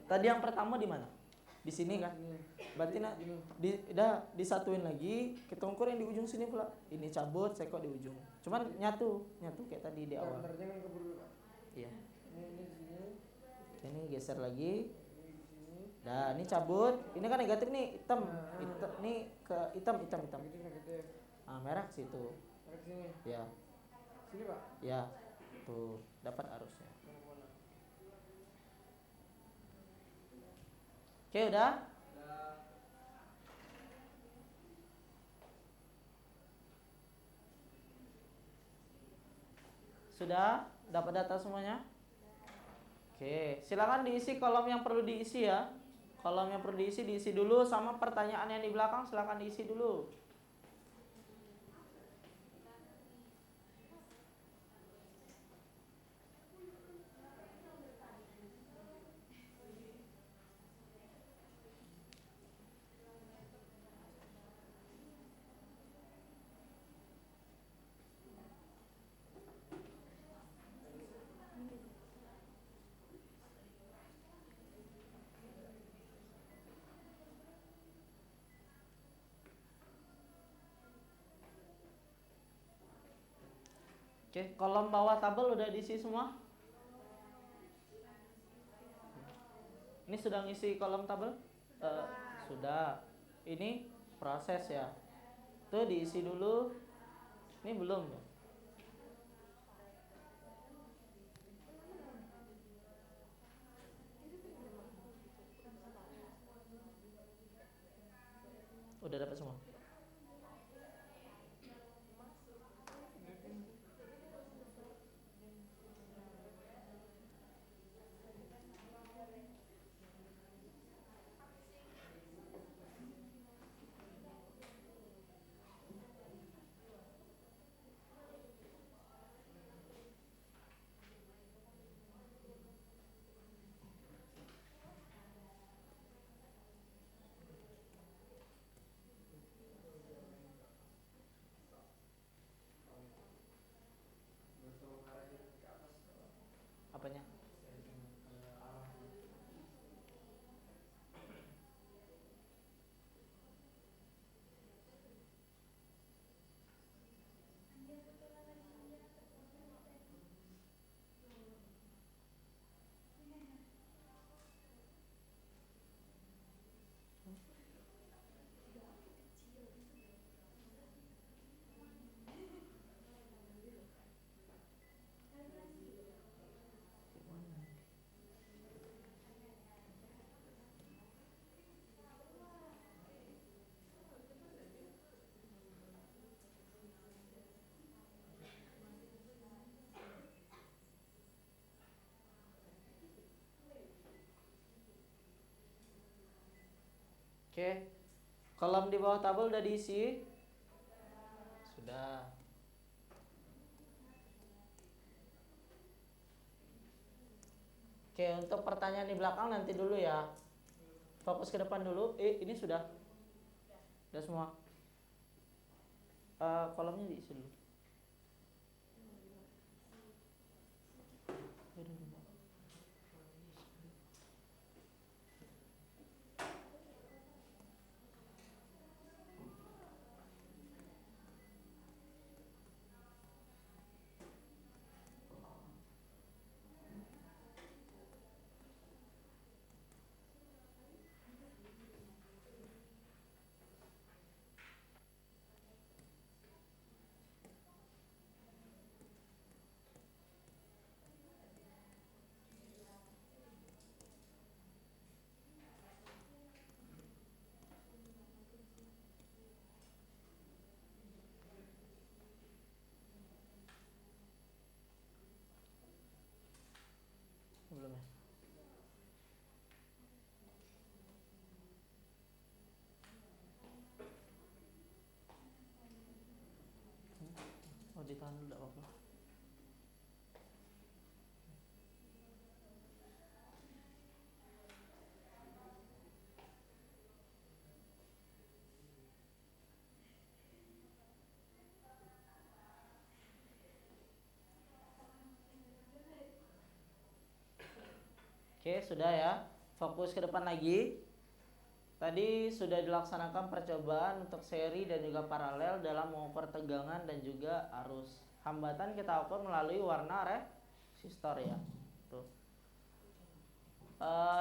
Tadi yang pertama di mana? Di sini kan. Berarti disatuin lagi, kita ukur yang di ujung sini pula. Ini cabut, sekot di ujung. Cuman nyatu kayak tadi di awal. Bentar, jangan keburu Pak. Iya. Ini di sini. Ini geser lagi. Nah, ini cabut. Ini kan negatif nih, hitam. Nih ke hitam. Negatif. Ah, merah ke situ. Tarik sini. Ya. Sini Pak. Ya. Tuh, dapat arusnya. Oke, udah? Sudah? Dapat data semuanya? Oke, silakan diisi kolom yang perlu diisi ya. Kolom yang perlu diisi dulu, sama pertanyaan yang di belakang silakan diisi dulu. Oke, kolom bawah tabel udah diisi semua? Ini sudah ngisi kolom tabel? Sudah. Ini proses ya. Tuh diisi dulu. Ini belum. Udah dapat semua? Oke. Kolom di bawah tabel udah diisi? Sudah. Oke, untuk pertanyaan di belakang nanti dulu ya. Fokus ke depan dulu. Ini sudah. Sudah semua. Kolomnya diisi dulu. Belum ya? Oh, ditahan dulu, enggak apa-apa. Oke, sudah ya. Fokus ke depan lagi. Tadi sudah dilaksanakan percobaan untuk seri dan juga paralel dalam mengukur tegangan dan juga arus. Hambatan kita ukur melalui warna resistor ya. Tuh.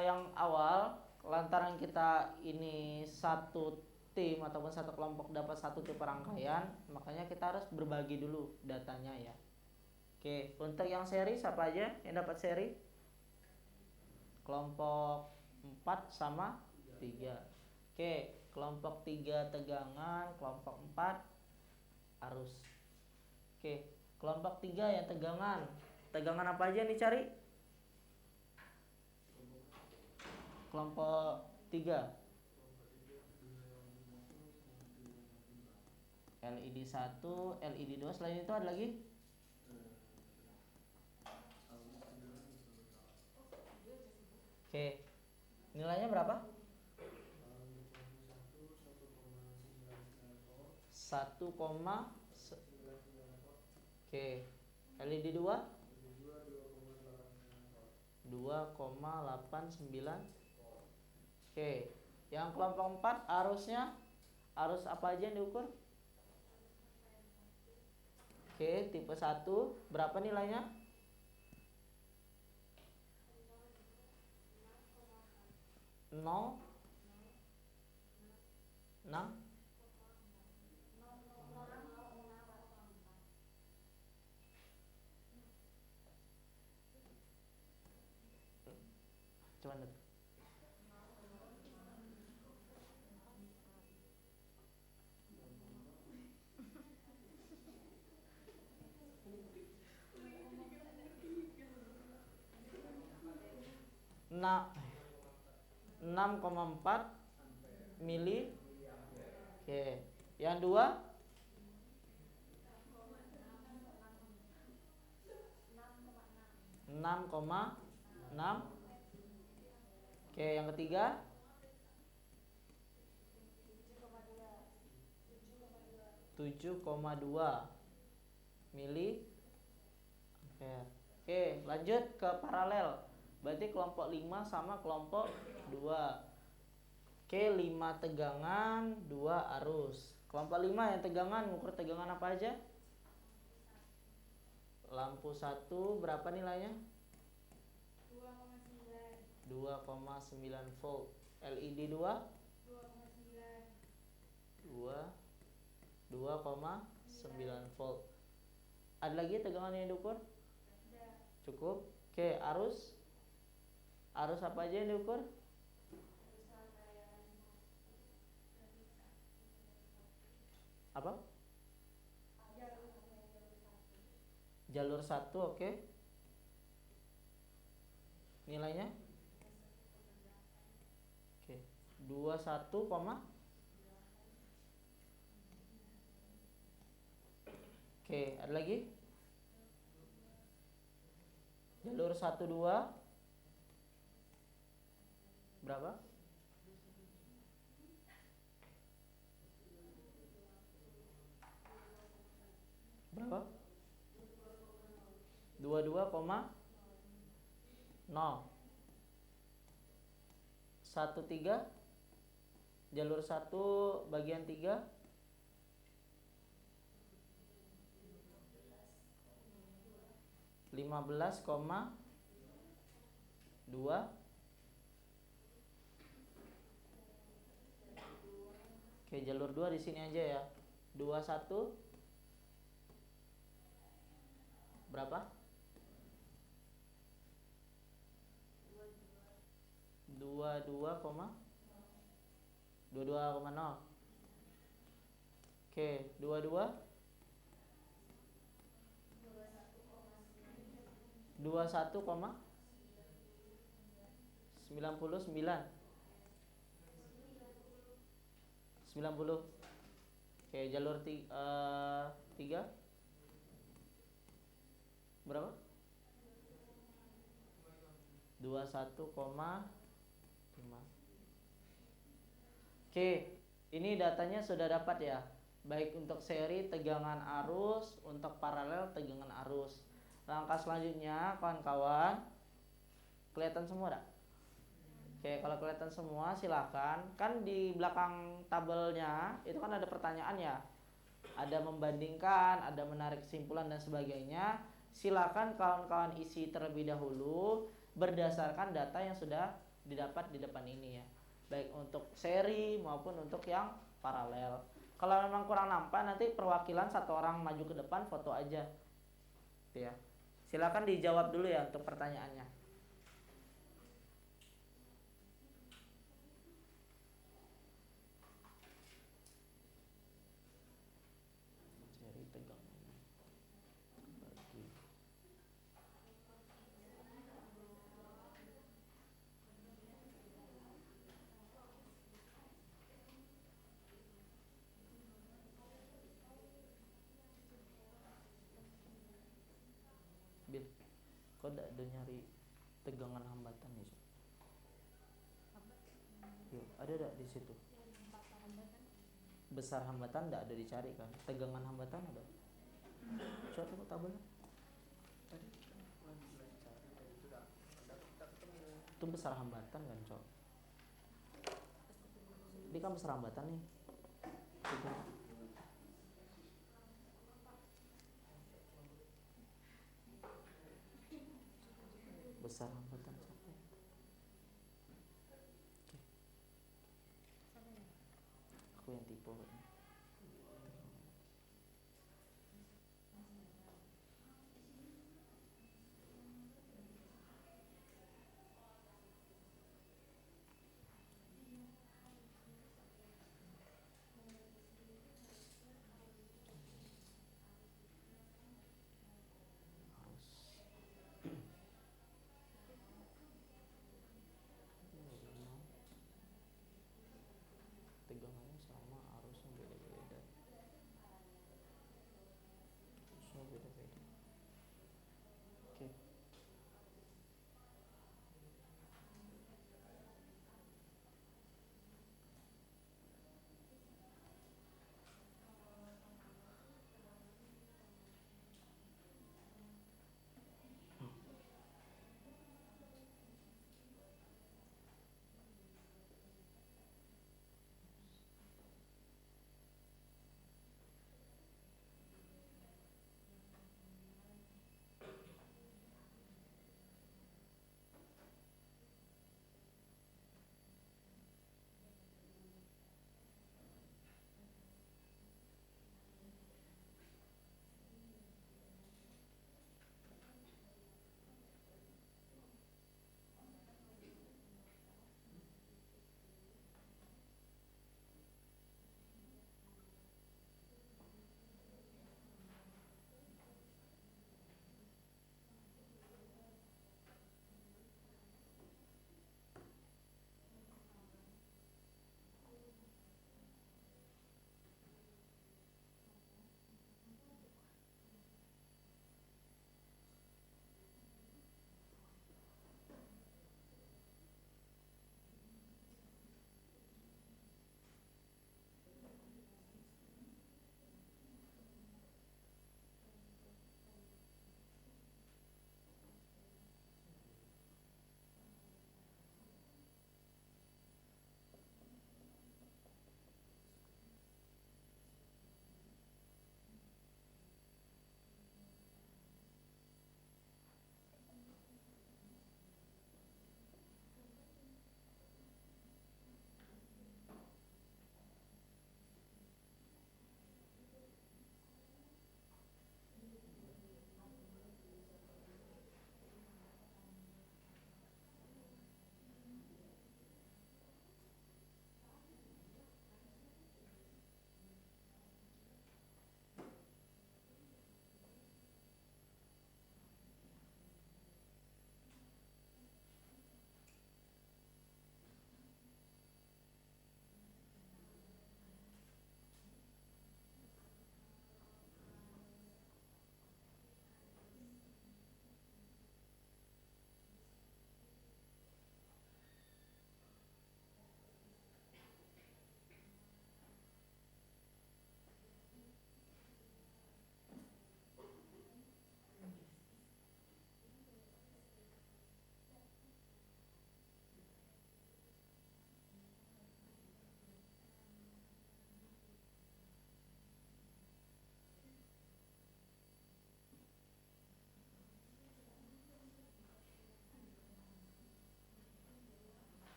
Yang awal, lantaran kita ini satu tim ataupun satu kelompok dapat satu tipe rangkaian, makanya kita harus berbagi dulu datanya ya. Oke, untuk yang seri siapa aja yang dapat seri? Kelompok 4 sama 3. Oke, kelompok 3 tegangan, kelompok 4 arus. Oke, kelompok 3 yang tegangan. Tegangan apa aja nih cari? Kelompok 3. LED 1, LED 2, selain itu ada lagi? Oke. Nilainya berapa? 1, oke. LED 2 2,89. Oke. Yang kelompok 4 arusnya arus apa aja yang diukur? Oke, tipe 1 berapa nilainya? 0 6 coba lihat. 6,4 mili. Oke. Yang 2 6,6. Oke, yang ketiga 7,2 mili ampere. Oke, lanjut ke paralel. Berarti kelompok 5 sama kelompok 2. Oke, 5 tegangan, 2 arus. Kelompok 5 yang tegangan, ngukur tegangan apa aja? Lampu 1 berapa nilainya? 2,9 volt. LED 2 2,9 volt. Ada lagi tegangan yang diukur? Cukup. Oke, arus. Arus apa aja yang diukur? Apa? Jalur 1, oke. Nilainya? Oke. 21, oke, ada lagi? Jalur 12 berapa? Berapa? 22,0. 13 jalur 1 bagian 3 15,2. Oke, jalur 2 di sini aja ya. 21 berapa? 22,0. Oke, 22 21,99. 90. Oke, jalur 3 berapa? 21,5. Oke, ini datanya sudah dapat ya. Baik untuk seri tegangan arus, untuk paralel tegangan arus. Langkah selanjutnya kawan-kawan, kelihatan semua dah? Oke, kalau kelihatan semua silahkan. Kan di belakang tabelnya itu kan ada pertanyaan ya. Ada membandingkan, ada menarik kesimpulan dan sebagainya. Silakan kawan-kawan isi terlebih dahulu berdasarkan data yang sudah didapat di depan ini ya. Baik untuk seri maupun untuk yang paralel. Kalau memang kurang nampak, nanti perwakilan satu orang maju ke depan foto aja. Gitu ya. Silakan dijawab dulu ya untuk pertanyaannya. Seri tegangan bagi Bil, kau ada nyari tegangan hambatan nih? Yuk, ada enggak di situ? Besar hambatan enggak ada dicari kan? Tegangan hambatan ada? Coba tengok tabelnya. Tadi lagi belajar tadi itu tak ketemu. Itu besar hambatan kan, Cok? Ini kan besar hambatan nih. Itu. Besar hambatan siapa? Oke. Aku yang tipe kayaknya. Tegangannya sama, arusnya beda-beda.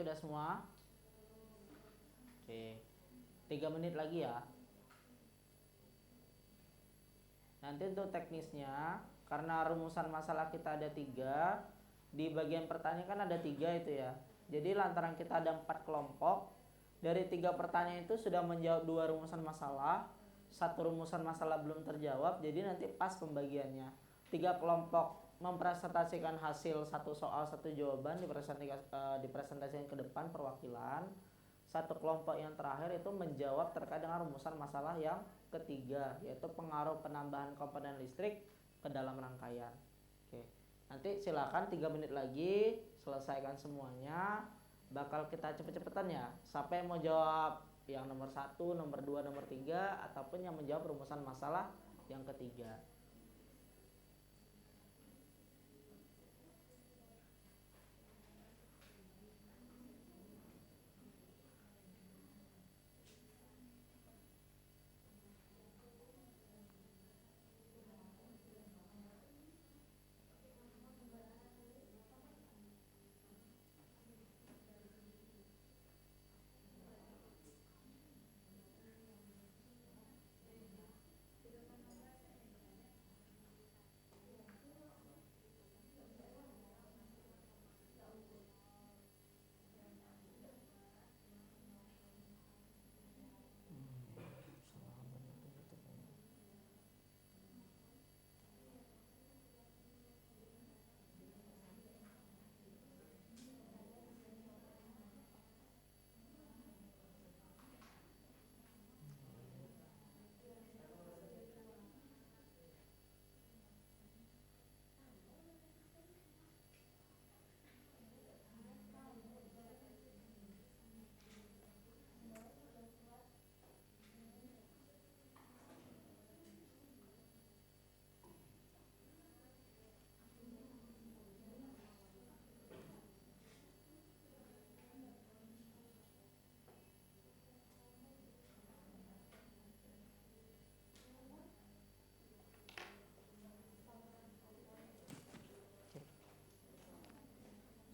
udah semua? Oke. 3 menit lagi ya. Nanti untuk teknisnya, karena rumusan masalah kita ada 3, di bagian pertanyaan kan ada 3 itu ya. Jadi lantaran kita ada 4 kelompok, dari 3 pertanyaan itu sudah menjawab 2 rumusan masalah, 1 rumusan masalah belum terjawab, jadi nanti pas pembagiannya. 3 kelompok mempresentasikan hasil 1 soal 1 jawaban, dipresentasikan ke depan perwakilan. 1 kelompok yang terakhir itu menjawab terkait dengan rumusan masalah yang ketiga, yaitu pengaruh penambahan komponen listrik ke dalam rangkaian. Oke. Nanti silakan 3 menit lagi selesaikan semuanya. Bakal kita cepet-cepetan ya. Siapa yang mau jawab yang nomor 1, nomor 2, nomor 3, ataupun yang menjawab rumusan masalah yang ketiga.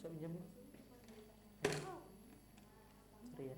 Coba pinjam. Sorry ya.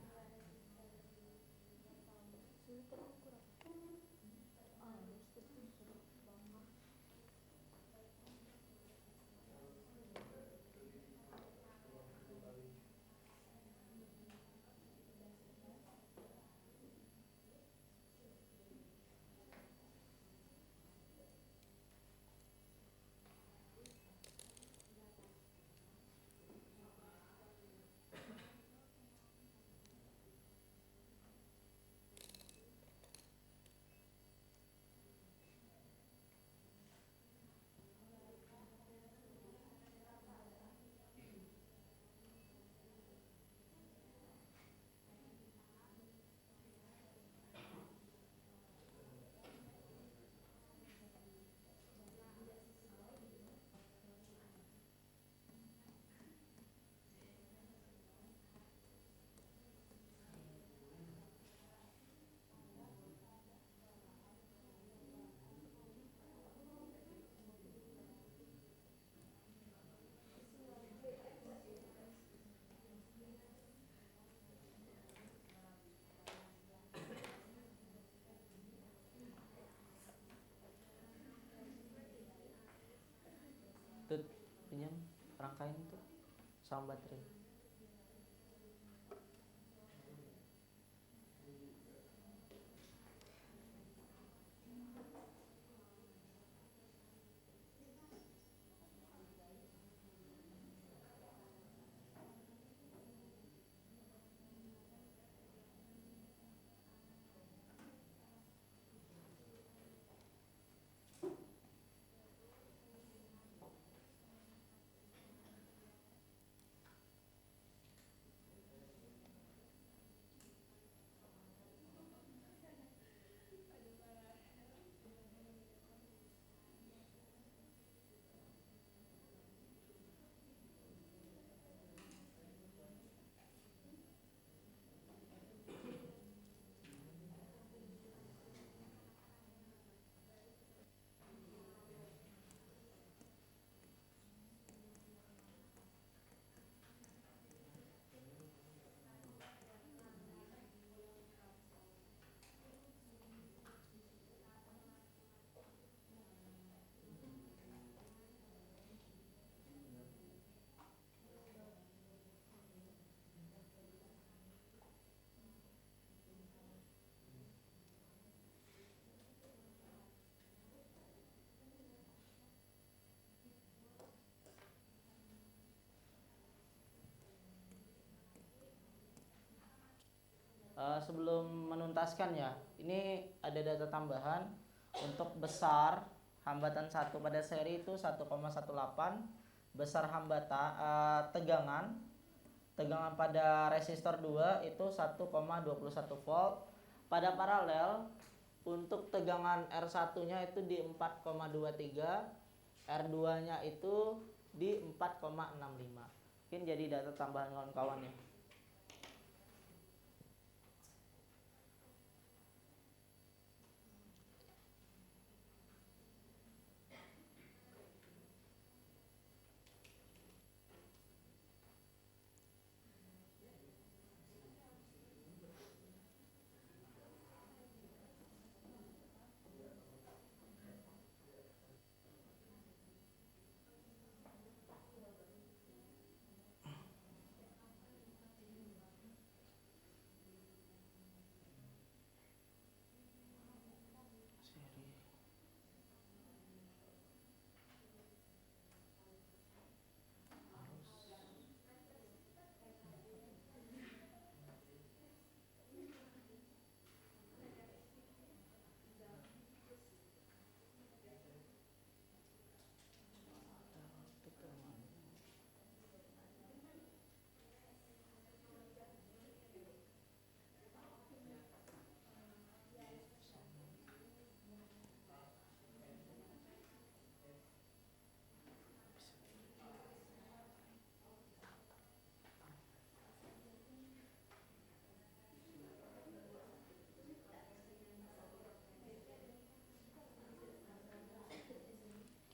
Tut, pinjam rangkaian itu sama baterai. Sebelum menuntaskan ya, ini ada data tambahan untuk besar hambatan 1 pada seri itu 1,18, besar tegangan pada resistor 2 itu 1,21 volt. Pada paralel untuk tegangan R1-nya itu di 4,23, R2-nya itu di 4,65. Mungkin jadi data tambahan kawan-kawan ya.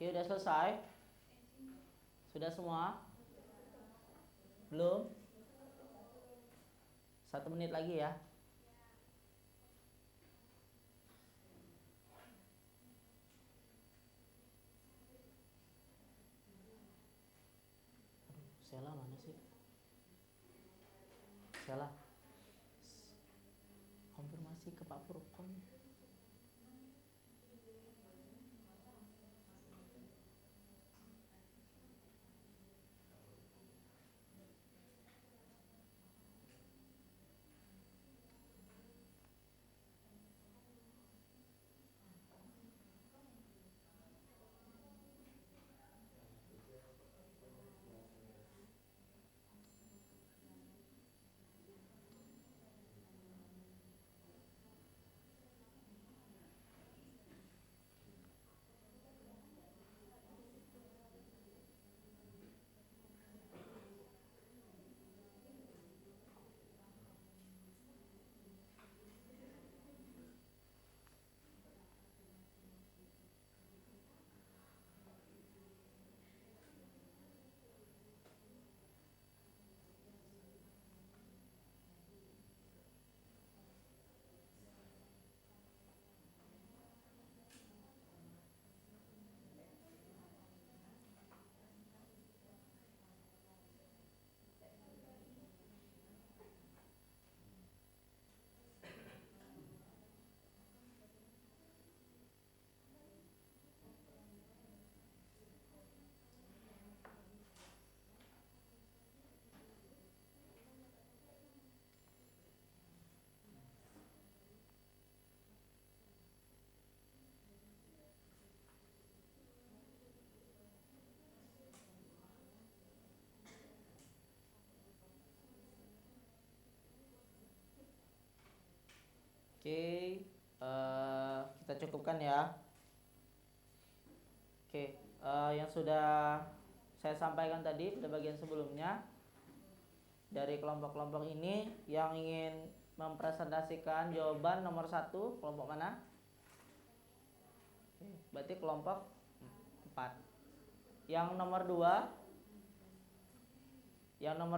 Oke, udah selesai? Sudah semua? Belum? 1 menit lagi ya. Sela mana sih? Sela. Konfirmasi ke Pak Purkon. Oke, kita cukupkan ya. Oke, yang sudah saya sampaikan tadi pada bagian sebelumnya, dari kelompok-kelompok ini yang ingin mempresentasikan jawaban nomor 1, kelompok mana? Oke, berarti kelompok 4. Yang nomor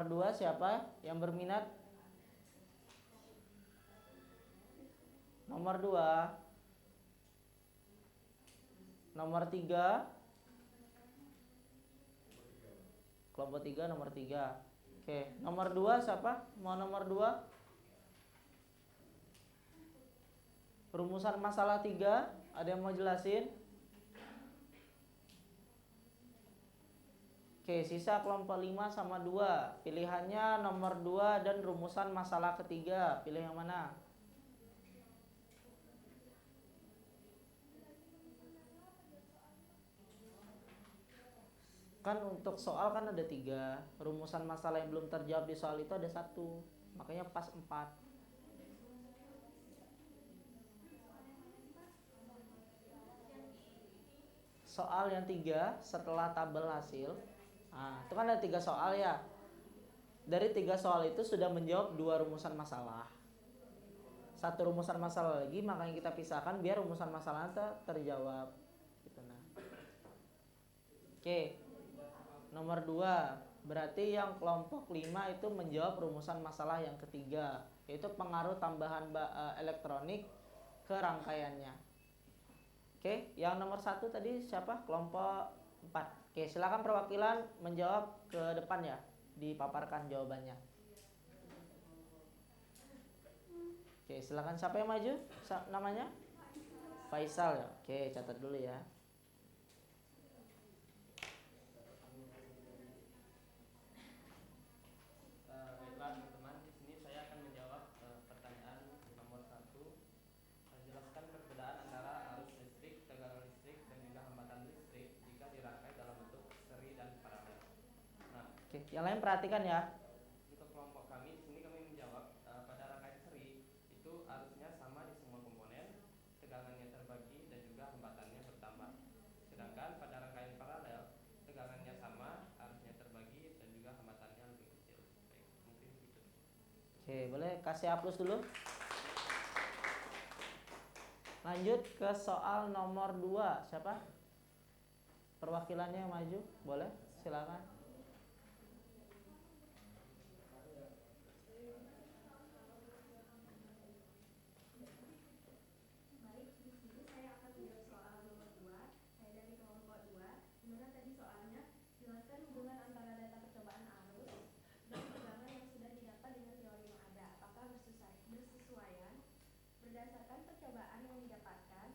2, siapa yang berminat? Nomor 2. Nomor 3. Kelompok 3 nomor 3. Oke, nomor 2 siapa? Mau nomor 2? Rumusan masalah 3, ada yang mau jelasin? Oke, sisa kelompok 5 sama 2. Pilihannya nomor 2 dan rumusan masalah ketiga. Pilih yang mana? Kan untuk soal kan ada 3. Rumusan masalah yang belum terjawab di soal itu ada 1. Makanya pas 4. Soal yang 3 setelah tabel hasil. Nah, itu kan ada 3 soal ya. Dari 3 soal itu sudah menjawab 2 rumusan masalah. 1 rumusan masalah lagi, makanya kita pisahkan biar rumusan masalahnya terjawab. Gitu nah. Oke. Nomor 2, berarti yang kelompok 5 itu menjawab rumusan masalah yang ketiga, yaitu pengaruh tambahan elektronik ke rangkaiannya. Oke, yang nomor 1 tadi siapa? Kelompok 4. Oke, silakan perwakilan menjawab ke depan ya, dipaparkan jawabannya. Oke, silakan, siapa yang maju? Namanya? Faisal ya. Oke, catat dulu ya. Baiklah teman-teman, di sini saya akan menjawab pertanyaan nomor 1. Jelaskan perbedaan antara arus listrik, tegangan listrik, dan juga hambatan listrik jika dirangkai dalam bentuk seri dan paralel. Nah, Oke, yang lain perhatikan ya. untuk kelompok kami, di sini kami menjawab pada rangkaian seri itu arusnya sama di semua komponen, tegangannya terbagi, dan juga hambatannya bertambah. Sedangkan pada rangkaian paralel, tegangannya sama, arusnya terbagi, dan juga hambatannya lebih kecil. Baik, mungkin begitu. Oke, boleh kasih hapus dulu. Lanjut ke soal nomor 2. Siapa? Perwakilannya yang maju, boleh? Silakan. Baik, di sini saya akan menjawab soal nomor 2. Saya dari kelompok 2. Di mana tadi soalnya jelaskan hubungan antara data percobaan arus dan tegangan yang sudah didapat dengan teori yang ada. Apakah bersesuaian? Berdasarkan percobaan yang didapatkan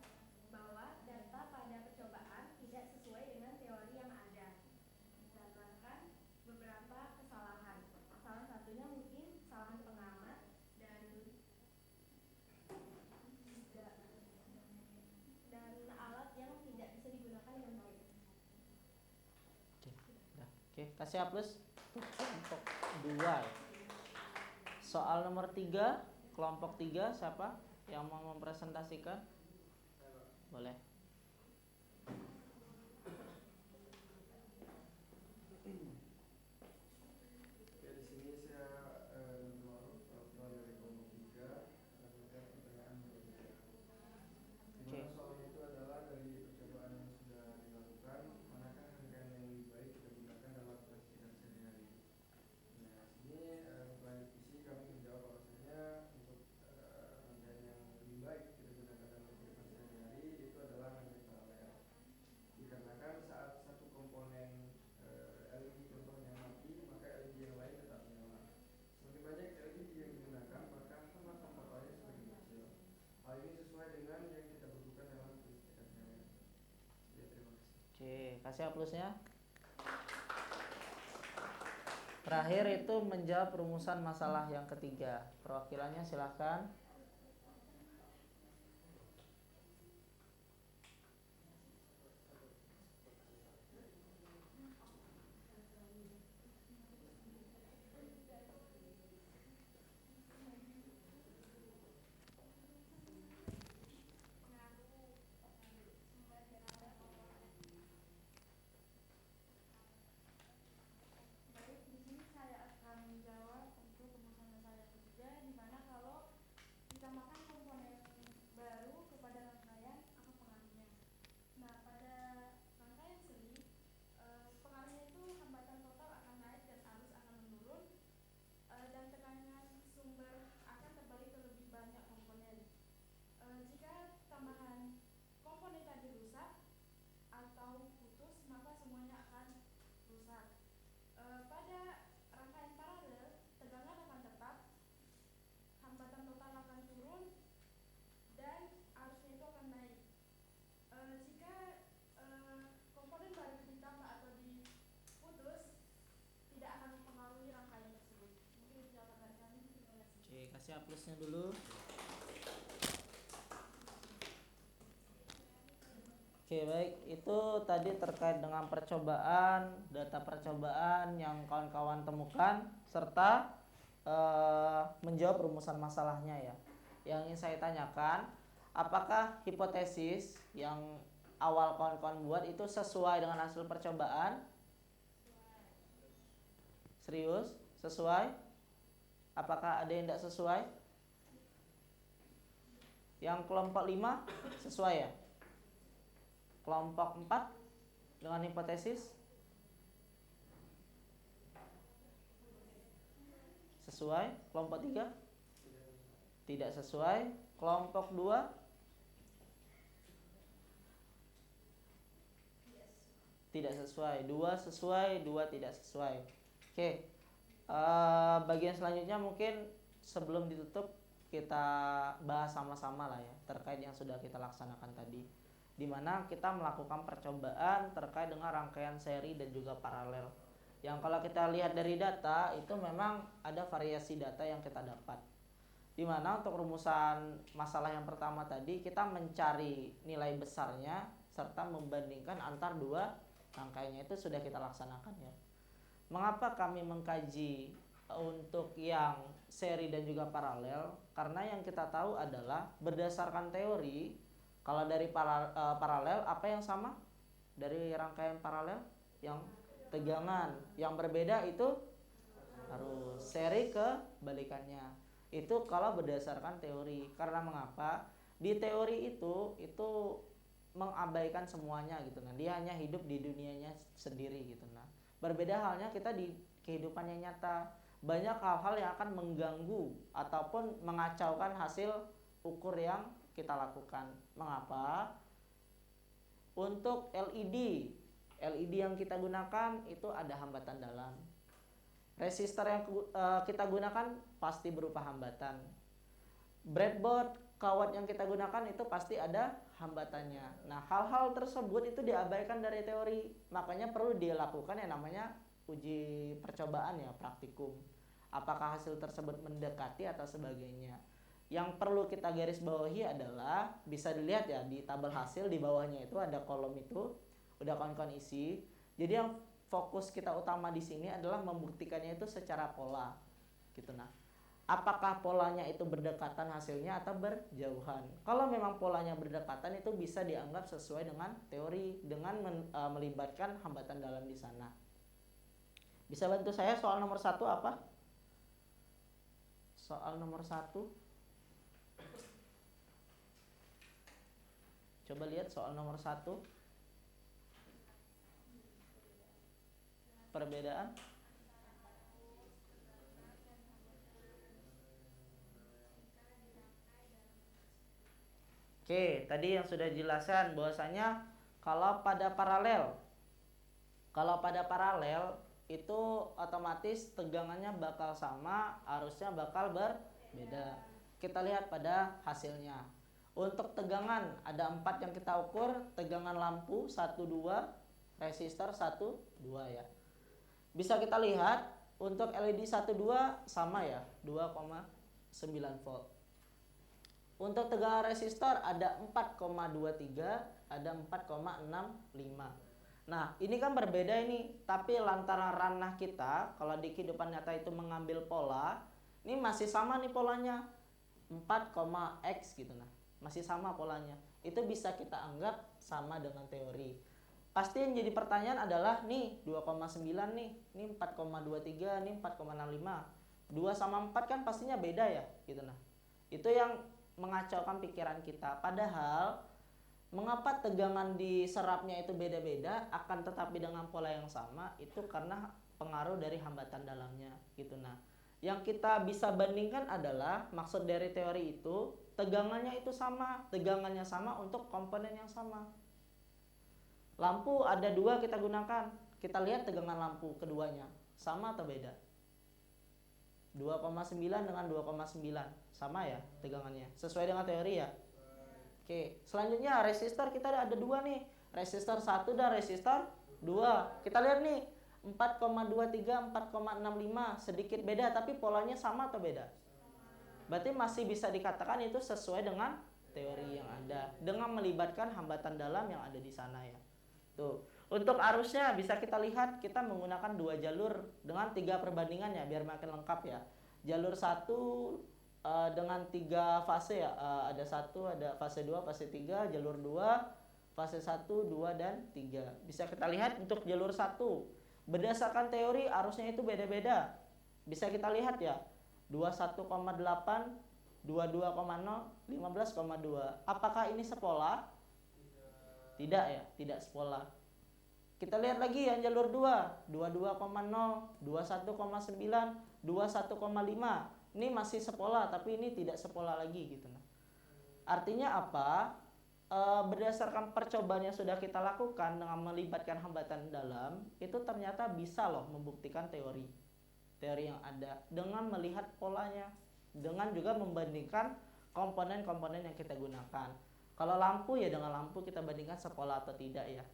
bahwa data pada percobaan tidak sesuai dengan teori yang ada. Dikarenakan beberapa kesalahan. Salah satunya mungkin kesalahan pengamat dan alat yang tidak bisa digunakan dengan baik. Oke, kasih hapus untuk 2 ya. Soal nomor 3, kelompok 3 siapa yang mau mempresentasikan? Boleh. Ya, di sini saya perwakilan dari kelompok 3 dan ada pertanyaan berbeda. Di mana soalnya itu adalah dari percobaan yang sudah dilakukan, manakah rangkaian yang lebih baik kita gunakan dalam praktikan sehari-hari. Nah, sini selain diskusi kami menjawab bahwasanya untuk rangkaian yang lebih baik kita gunakan dalam praktikan sehari-hari itu adalah rangkaian paralel. Dikarenakan saat satu komponen LED contohnya mati, maka LED yang lain tetap menyala. Semakin banyak LED yang digunakan, maka hambatan totalnya semakin kecil. Hal ini sesuai dengan yang kita butuhkan dalam kelistrikan sehari-hari. Ya, terima kasih. Oke, kasih hapusnya. Terakhir itu menjawab rumusan masalah yang ketiga. Perwakilannya silahkan. Baik, di sini saya akan menjawab untuk rumusan masalah yang ketiga, di mana kalau Oke, kasih hapusnya dulu. Oke, baik. Itu tadi terkait dengan percobaan, data percobaan yang kawan-kawan temukan, serta menjawab rumusan masalahnya ya. Yang ingin saya tanyakan, apakah hipotesis yang awal kawan-kawan buat itu sesuai dengan hasil percobaan? Serius? Sesuai? Apakah ada yang tidak sesuai? Yang kelompok 5 sesuai ya? Kelompok 4 dengan hipotesis sesuai. Kelompok 3 tidak sesuai. Kelompok 2 tidak sesuai. 2 sesuai, 2 tidak sesuai. Oke. Bagian selanjutnya mungkin sebelum ditutup kita bahas sama-sama lah ya terkait yang sudah kita laksanakan tadi, di mana kita melakukan percobaan terkait dengan rangkaian seri dan juga paralel. Yang kalau kita lihat dari data itu memang ada variasi data yang kita dapat. Di mana untuk rumusan masalah yang pertama tadi kita mencari nilai besarnya serta membandingkan antar dua rangkaiannya, itu sudah kita laksanakan ya. Mengapa kami mengkaji untuk yang seri dan juga paralel? Karena yang kita tahu adalah berdasarkan teori, kalau dari paralel apa yang sama dari rangkaian paralel? Yang tegangan. Yang berbeda itu harus seri kebalikannya. Itu kalau berdasarkan teori. Karena mengapa? Di teori itu mengabaikan semuanya gitu. Nah, dia hanya hidup di dunianya sendiri gitu. Nah, berbeda halnya kita di kehidupan yang nyata. Banyak hal-hal yang akan mengganggu ataupun mengacaukan hasil ukur yang kita lakukan. Mengapa? Untuk LED yang kita gunakan itu ada hambatan dalam. Resistor yang kita gunakan pasti berupa hambatan. Breadboard, kawat yang kita gunakan itu pasti ada hambatannya. Nah, hal-hal tersebut itu diabaikan dari teori. Makanya perlu dilakukan yang namanya uji percobaan ya, praktikum. Apakah hasil tersebut mendekati atau sebagainya. Yang perlu kita garis bawahi adalah, bisa dilihat ya di tabel hasil di bawahnya itu ada kolom itu, udah kawan-kawan isi. Jadi yang fokus kita utama di sini adalah membuktikannya itu secara pola. Gitu nah. Apakah polanya itu berdekatan hasilnya atau berjauhan? Kalau memang polanya berdekatan itu bisa dianggap sesuai dengan teori dengan melibatkan hambatan dalam di sana. Bisa bantu saya soal nomor 1 apa? Soal nomor 1. Coba lihat soal nomor 1. Perbedaan. Oke, tadi yang sudah dijelaskan bahwasanya kalau pada paralel itu otomatis tegangannya bakal sama, arusnya bakal berbeda. Kita lihat pada hasilnya. Untuk tegangan ada 4 yang kita ukur, tegangan lampu 1 2, resistor 1 2 ya. Bisa kita lihat untuk LED 1 2 sama ya, 2,9 volt. Untuk tegangan resistor ada 4,23, ada 4,65. Nah, ini kan berbeda ini, tapi lantaran ranah kita kalau di kehidupan nyata itu mengambil pola, ini masih sama nih polanya. 4,x gitu nah. Masih sama polanya. Itu bisa kita anggap sama dengan teori. Pasti yang jadi pertanyaan adalah nih 2,9 nih, ini 4,23, ini 4,65. 2 sama 4 kan pastinya beda ya, gitu nah. Itu yang mengacaukan pikiran kita. Padahal mengapa tegangan di serapnya itu beda-beda akan tetapi dengan pola yang sama, itu karena pengaruh dari hambatan dalamnya gitu. Nah, yang kita bisa bandingkan adalah maksud dari teori itu tegangannya itu sama, tegangannya sama untuk komponen yang sama. Lampu ada 2 kita gunakan, kita lihat tegangan lampu keduanya sama atau beda? 2,9 dengan 2,9 sama ya tegangannya, sesuai dengan teori ya. Oke, selanjutnya resistor kita ada 2 nih, resistor 1 dan resistor 2. Kita lihat nih 4,23, 4,65, sedikit beda tapi polanya sama atau beda? Berarti masih bisa dikatakan itu sesuai dengan teori yang ada dengan melibatkan hambatan dalam yang ada di sana ya. Tuh. Untuk arusnya bisa kita lihat kita menggunakan 2 jalur dengan 3 perbandingannya biar makin lengkap ya. Jalur 1 dengan 3 fase ya. Ada 1, ada fase 2, fase 3, jalur 2, fase 1, 2 dan 3. Bisa kita lihat untuk jalur 1 berdasarkan teori arusnya itu beda-beda. Bisa kita lihat ya. 21,8, 22,0, 15,2. Apakah ini sepola? Tidak ya, tidak sepola. Kita lihat lagi yang jalur 2, 22,0, 21,9, 21,5. Ini masih sepola tapi ini tidak sepola lagi gitu. Artinya apa? Berdasarkan percobaan yang sudah kita lakukan dengan melibatkan hambatan dalam, itu ternyata bisa loh membuktikan teori yang ada dengan melihat polanya, dengan juga membandingkan komponen-komponen yang kita gunakan. Kalau lampu ya dengan lampu kita bandingkan sepola atau tidak ya.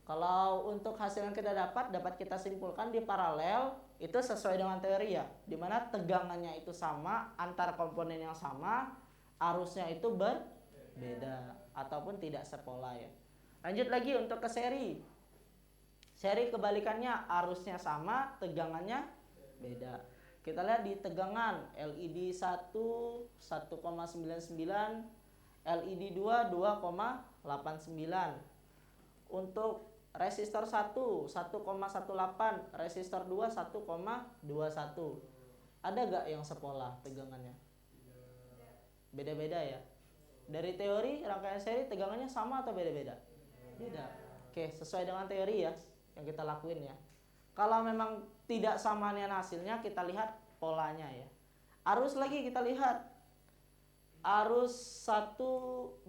Kalau untuk hasil yang kita dapat kita simpulkan di paralel itu sesuai dengan teori ya, dimana tegangannya itu sama antar komponen yang sama, arusnya itu berbeda ataupun tidak sepola ya. Lanjut lagi untuk ke seri. Seri kebalikannya, arusnya sama, tegangannya beda. Kita lihat di tegangan LED 1 1,99, LED 2 2,89. Untuk resistor 1 1,18, resistor 2 1,21. Ada gak yang sepola tegangannya? Beda-beda ya. Dari teori rangkaian seri tegangannya sama atau beda-beda? Beda. Oke, sesuai dengan teori ya yang kita lakuin ya. Kalau memang tidak samaan hasilnya kita lihat polanya ya. Arus lagi kita lihat. Arus 1,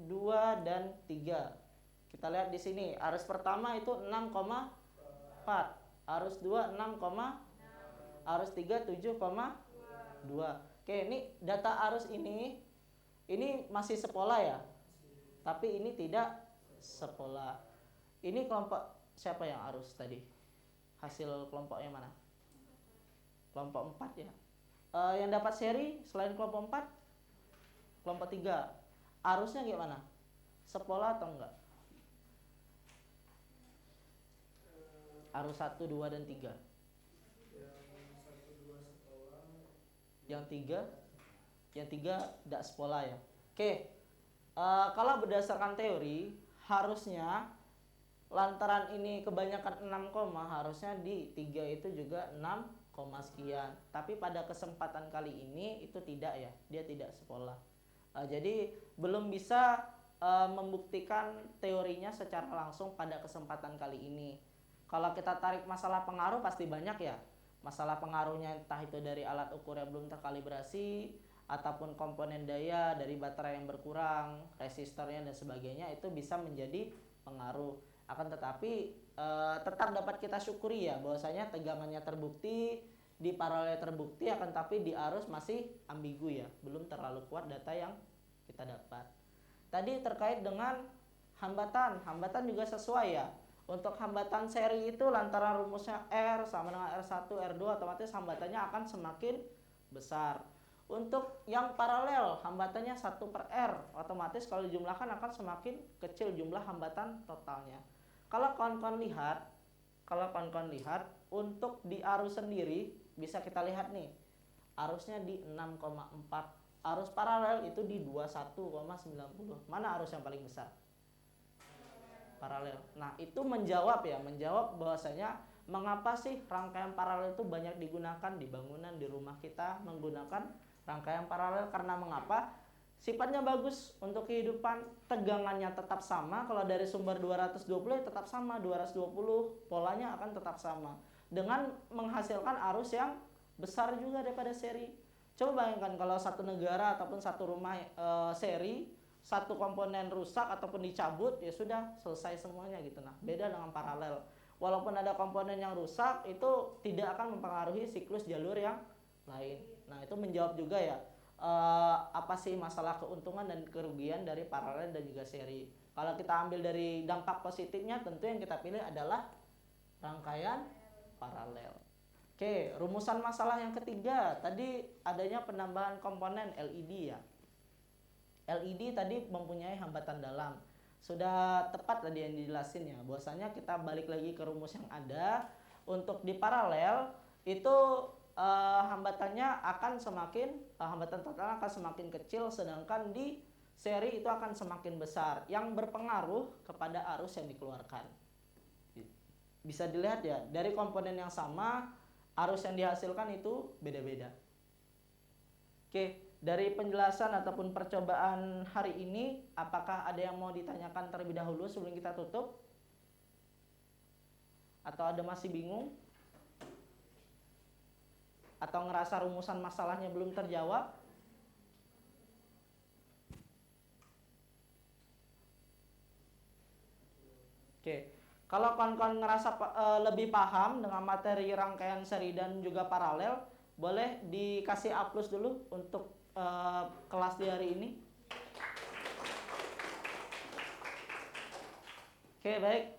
2 dan 3. Kita lihat di sini, arus pertama itu 6,4, arus 2 6, arus 3 7,2. Oke, ini data arus ini masih sepola ya. Tapi ini tidak sepola. Ini kelompok siapa yang arus tadi? Hasil kelompoknya mana? Kelompok 4 ya. Yang dapat seri selain kelompok 4, kelompok 3. Arusnya gimana? Sepola atau enggak? Arus 1, 2 dan 3. Yang 3 tidak sepola ya. Oke. Kalau berdasarkan teori harusnya lantaran ini kebanyakan 6, harusnya di 3 itu juga 6, sekian. Tapi pada kesempatan kali ini itu tidak ya. Dia tidak sepola. Jadi belum bisa membuktikan teorinya secara langsung pada kesempatan kali ini. Kalau kita tarik masalah pengaruh pasti banyak ya. Masalah pengaruhnya entah itu dari alat ukur yang belum terkalibrasi ataupun komponen daya dari baterai yang berkurang, resistornya dan sebagainya, itu bisa menjadi pengaruh. Akan tetapi tetap dapat kita syukuri ya bahwasanya tegangannya terbukti, di paralel terbukti, akan tapi di arus masih ambigu ya, belum terlalu kuat data yang kita dapat. Tadi terkait dengan hambatan juga sesuai ya. Untuk hambatan seri itu lantaran rumusnya R sama dengan R1, R2, otomatis hambatannya akan semakin besar. Untuk yang paralel hambatannya 1/R, otomatis kalau dijumlahkan akan semakin kecil jumlah hambatan totalnya. Kalau kawan-kawan lihat untuk di arus sendiri bisa kita lihat nih. Arusnya di 6,4. Arus paralel itu di 21,90. Mana arus yang paling besar? Paralel. Nah, itu menjawab bahwasanya mengapa sih rangkaian paralel itu banyak digunakan di bangunan, di rumah kita menggunakan rangkaian paralel, karena mengapa? Sifatnya bagus untuk kehidupan, tegangannya tetap sama, kalau dari sumber 220 tetap sama 220, polanya akan tetap sama dengan menghasilkan arus yang besar juga daripada seri. Coba bayangkan kalau satu negara ataupun satu rumah seri, satu komponen rusak ataupun dicabut, ya sudah selesai semuanya gitu. Nah, beda dengan paralel. Walaupun ada komponen yang rusak, itu tidak akan mempengaruhi siklus jalur yang lain. Nah, itu menjawab juga ya apa sih masalah keuntungan dan kerugian dari paralel dan juga seri. Kalau kita ambil dari dampak positifnya, tentu yang kita pilih adalah rangkaian paralel. Oke, rumusan masalah yang ketiga tadi adanya penambahan komponen LED ya. LED tadi mempunyai hambatan dalam. Sudah tepat tadi yang dijelasin ya, bahwasanya kita balik lagi ke rumus yang ada. Untuk di paralel itu hambatannya akan semakin hambatan total akan semakin kecil, sedangkan di seri itu akan semakin besar yang berpengaruh kepada arus yang dikeluarkan. Bisa dilihat ya, dari komponen yang sama arus yang dihasilkan itu beda-beda. Oke, dari penjelasan ataupun percobaan hari ini, apakah ada yang mau ditanyakan terlebih dahulu sebelum kita tutup? Atau ada masih bingung? Atau ngerasa rumusan masalahnya belum terjawab? Oke, kalau kawan-kawan ngerasa lebih paham dengan materi rangkaian seri dan juga paralel, boleh dikasih A+ dulu untuk kelas di hari ini. Oke, baik.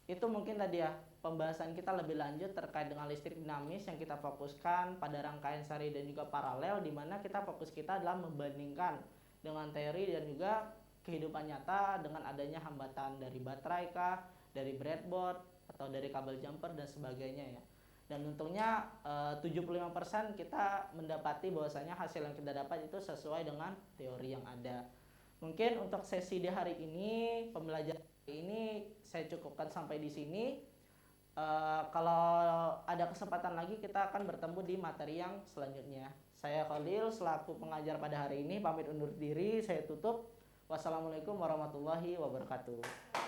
Itu mungkin tadi ya pembahasan kita lebih lanjut terkait dengan listrik dinamis yang kita fokuskan pada rangkaian seri dan juga paralel, di mana kita fokus kita adalah membandingkan dengan teori dan juga kehidupan nyata dengan adanya hambatan dari baterai kah, dari breadboard atau dari kabel jumper dan sebagainya ya. Dan untungnya 75% kita mendapati bahwasanya hasil yang kita dapat itu sesuai dengan teori yang ada. Mungkin untuk sesi di hari ini, pembelajaran hari ini saya cukupkan sampai di sini. Kalau ada kesempatan lagi kita akan bertemu di materi yang selanjutnya. Saya Khalil selaku pengajar pada hari ini pamit undur diri, saya tutup. Wassalamualaikum warahmatullahi wabarakatuh.